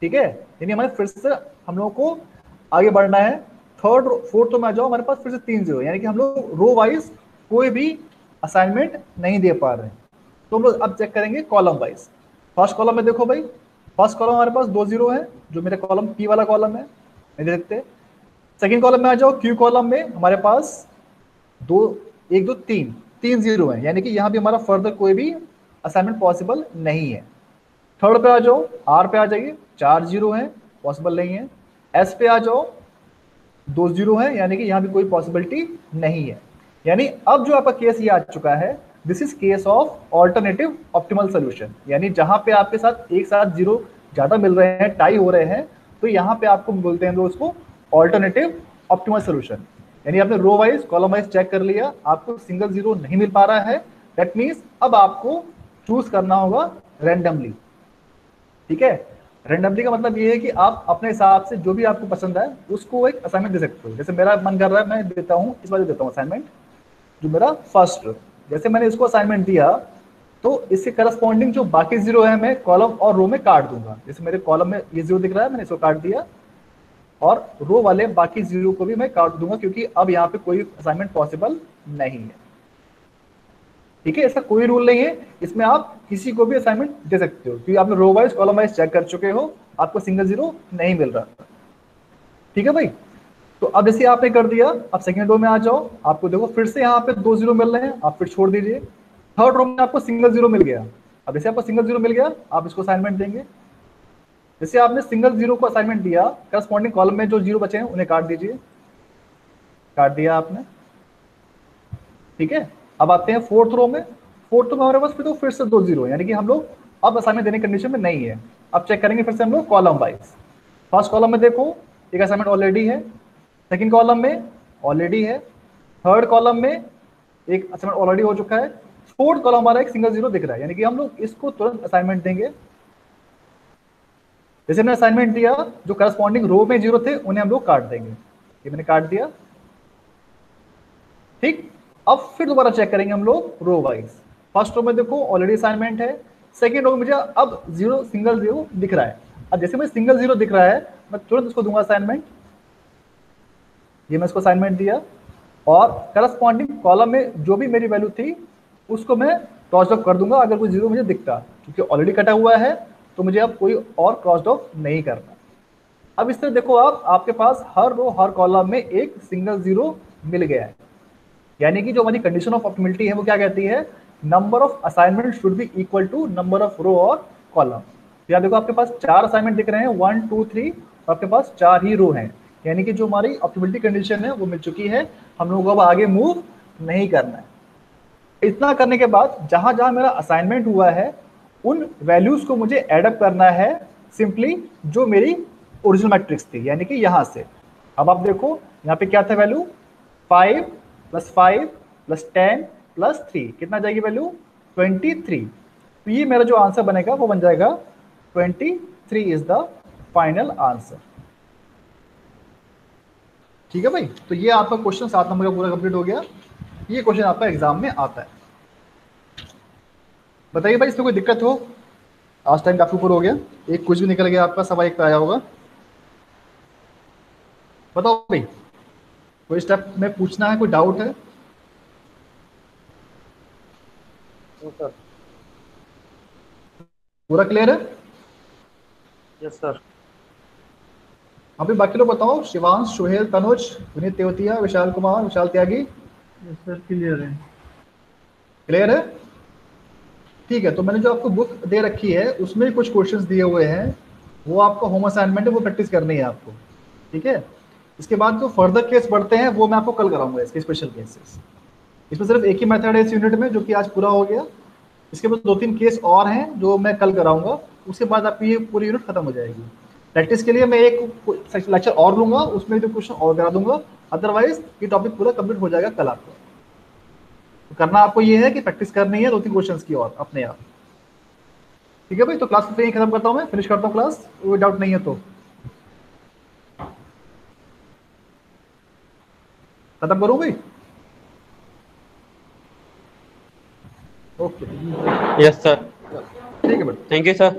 ठीक है, यानी हमारे फिर से हम लोग को आगे बढ़ना है। फोर्थ रो में आ जाओ, हमारे पास फिर से 3 जीरो, यानी कि हम लोग रो वाइज कोई भी असाइनमेंट नहीं दे पा रहे हैं। तो हम लोग अब चेक करेंगे कॉलम वाइज। फर्स्ट कॉलम में देखो भाई, फर्स्ट कॉलम हमारे पास 2 जीरो है, जो मेरा कॉलम पी वाला कॉलम है, नहीं देखते। सेकेंड कॉलम में आ जाओ, क्यू कॉलम में हमारे पास 1 2 3 जीरो है, यानी कि यहाँ भी हमारा फर्दर कोई भी असाइनमेंट पॉसिबल नहीं है। थर्ड पे आ जाओ, आर पे आ जाइए, 4 जीरो है, पॉसिबल नहीं है। एस पे आ जाओ, 2 जीरो है, यानी कि यहाँ भी कोई पॉसिबिलिटी नहीं है। यानी अब जो आपका केस ये आ चुका है, this is case of alternative optimal solution, यानी जहां पे आपके साथ एक साथ जीरो ज्यादा मिल रहे हैं, टाई हो रहे हैं, तो यहाँ पे आपको बोलते हैं उसको ऑल्टरनेटिव ऑप्टिमल सोल्यूशन। यानी आपने row wise column wise check कर लिया, आपको सिंगल जीरो नहीं मिल पा रहा है, दैट मीन्स अब आपको चूज करना होगा रैंडमली। ठीक है, रैंडमली का मतलब ये है कि आप अपने हिसाब से जो भी आपको पसंद है उसको एक असाइनमेंट दे सकते हो। जैसे मेरा मन कर रहा है मैं देता हूँ, इस बार देता हूँ असाइनमेंट, जो मेरा फर्स्ट, जैसे मैंने इसको असाइनमेंट दिया तो इसके करस्पॉन्डिंग जो बाकी जीरो है मैं कॉलम और रो में काट दूंगा। जैसे मेरे कॉलम में ये जीरो दिख रहा है, मैंने इसको काट दिया, और रो वाले बाकी जीरो को भी मैं काट दूंगा, क्योंकि अब यहाँ पे कोई असाइनमेंट पॉसिबल नहीं है। ठीक है, इसका कोई रूल नहीं है, इसमें आप किसी को भी असाइनमेंट दे सकते हो, क्योंकि आपने row wise column wise check कर चुके हो, आपको सिंगल जीरो नहीं मिल रहा। ठीक है भाई, तो अब जैसे आपने कर दिया, अब सेकंड रो में आ जाओ, आपको देखो फिर से यहाँ पे 2 जीरो मिल रहे हैं, आप फिर छोड़ दीजिए। थर्ड रो में आपको सिंगल जीरो मिल गया। अब जैसे आपको सिंगल जीरो मिल गया, आप इसको असाइनमेंट देंगे। जैसे आपने सिंगल जीरो को असाइनमेंट दिया, करस्पॉन्डिंग कॉलम में जो जीरो बचे हैं उन्हें काट दीजिए, काट दिया आपने। ठीक है, अब आते हैं फोर्थ रो में। फोर्थ रो में हमारे पास फिर से 2 जीरो, यानी कि हम लोग अब असाइनमेंट देने की कंडीशन में नहीं है। अब चेक करेंगे फिर से हम लोग कॉलम वाइज। फर्स्ट कॉलम में देखो एक असाइनमेंट ऑलरेडी है, सेकंड कॉलम में ऑलरेडी है, थर्ड कॉलम में एक असाइनमेंट ऑलरेडी हो चुका है, फोर्थ कॉलम हमारा एक सिंगल जीरो दिख रहा है, यानी कि हम लोग इसको तुरंत असाइनमेंट देंगे। जैसे मैंने असाइनमेंट दिया, जो करस्पॉन्डिंग रो में जीरो थे उन्हें हम लोग काट देंगे, ये मैंने काट दिया। ठीक, अब फिर दोबारा चेक करेंगे हम लोग रो वाइज। फर्स्ट रो में देखो ऑलरेडी असाइनमेंट है, सेकंड रो में मुझे अब जीरो सिंगल जीरो दिख रहा है। अब जैसे मैं सिंगल जीरो दिख रहा है, मैं तुरंत उसको दूंगा असाइनमेंट। ये मैं इसको असाइनमेंट दिया, और करस्पॉन्डिंग कॉलम में जो भी मेरी वैल्यू थी उसको मैं क्रॉस ऑफ कर दूंगा अगर कोई जीरो मुझे दिखता, क्योंकि ऑलरेडी कटा हुआ है तो मुझे अब कोई और क्रॉस ऑफ नहीं करना। अब इस तरह देखो आप, आपके पास हर रो हर कॉलम में एक सिंगल जीरो मिल गया है, यानी कि जो हमारी कंडीशन ऑफ ऑप्टिमलिटी है वो क्या कहती है, number of assignment should be equal to number of row और कॉलम। तो यहाँ देखो आपके पास 4 असाइनमेंट दिख रहे हैं, 1 2 3, और आपके पास 4 ही रो हैं, यानी कि जो हमारी ऑप्टिमलिटी कंडीशन है वो मिल चुकी है, हम लोगों को अब आगे मूव नहीं करना है। इतना करने के बाद जहां जहां मेरा असाइनमेंट हुआ है उन वैल्यूज को मुझे एडअप करना है सिंपली जो मेरी ओरिजिनल मैट्रिक्स थी, यानी कि यहां से। अब आप देखो यहाँ पे क्या था वैल्यू, 5 + 5 + 10 + 3 कितना जाएगी वैल्यू 23। तो ये मेरा जो आंसर बनेगा वो बन जाएगा 23 इज द फाइनल आंसर। ठीक है भाई, तो ये आपका क्वेश्चन 7 नंबर का पूरा कंप्लीट हो गया। ये क्वेश्चन आपका एग्जाम में आता है। बताइए भाई इसमें कोई दिक्कत हो? आज टाइम काफी ऊपर हो गया, एक कुछ भी निकल गया आपका, सवा एक पे आया होगा। बताओ भाई, कोई स्टेप में पूछना है, कोई डाउट है? सर। पूरा क्लियर है? Yes sir. अभी बाकी लोग बताओ, शिवांश, सोहेल, तनुज, विनीत तेवतिया, विशाल कुमार, विशाल त्यागी, यस सर क्लियर है। क्लियर है? ठीक है, तो मैंने जो आपको बुक दे रखी है उसमें कुछ क्वेश्चंस दिए हुए हैं, वो आपका होम असाइनमेंट है, वो प्रैक्टिस करनी है आपको। ठीक है, इसके बाद जो फर्दर केस बढ़ते हैं वो मैं आपको कल कराऊंगा, इसके स्पेशल केसेस। इसमें सिर्फ एक ही मेथड है इस यूनिट में जो कि आज पूरा हो गया। इसके बाद 2-3 केस और हैं जो मैं कल कराऊंगा, उसके बाद आपकी ये पूरी यूनिट खत्म हो जाएगी। प्रैक्टिस के लिए मैं एक लेक्चर और लूंगा, उसमें जो क्वेश्चन और करा दूंगा, अदरवाइज ये टॉपिक पूरा कंप्लीट हो जाएगा कल आपको। तो करना आपको ये है कि प्रैक्टिस करनी है 2-3 क्वेश्चन की और अपने आप। ठीक है भाई, तो क्लास को यहीं खत्म करता हूँ, मैं फिनिश करता हूँ क्लास, कोई डाउट नहीं है तो खत्म करूँ भाई? Okay, yes sir. ठीक है भाई, थैंक यू सर।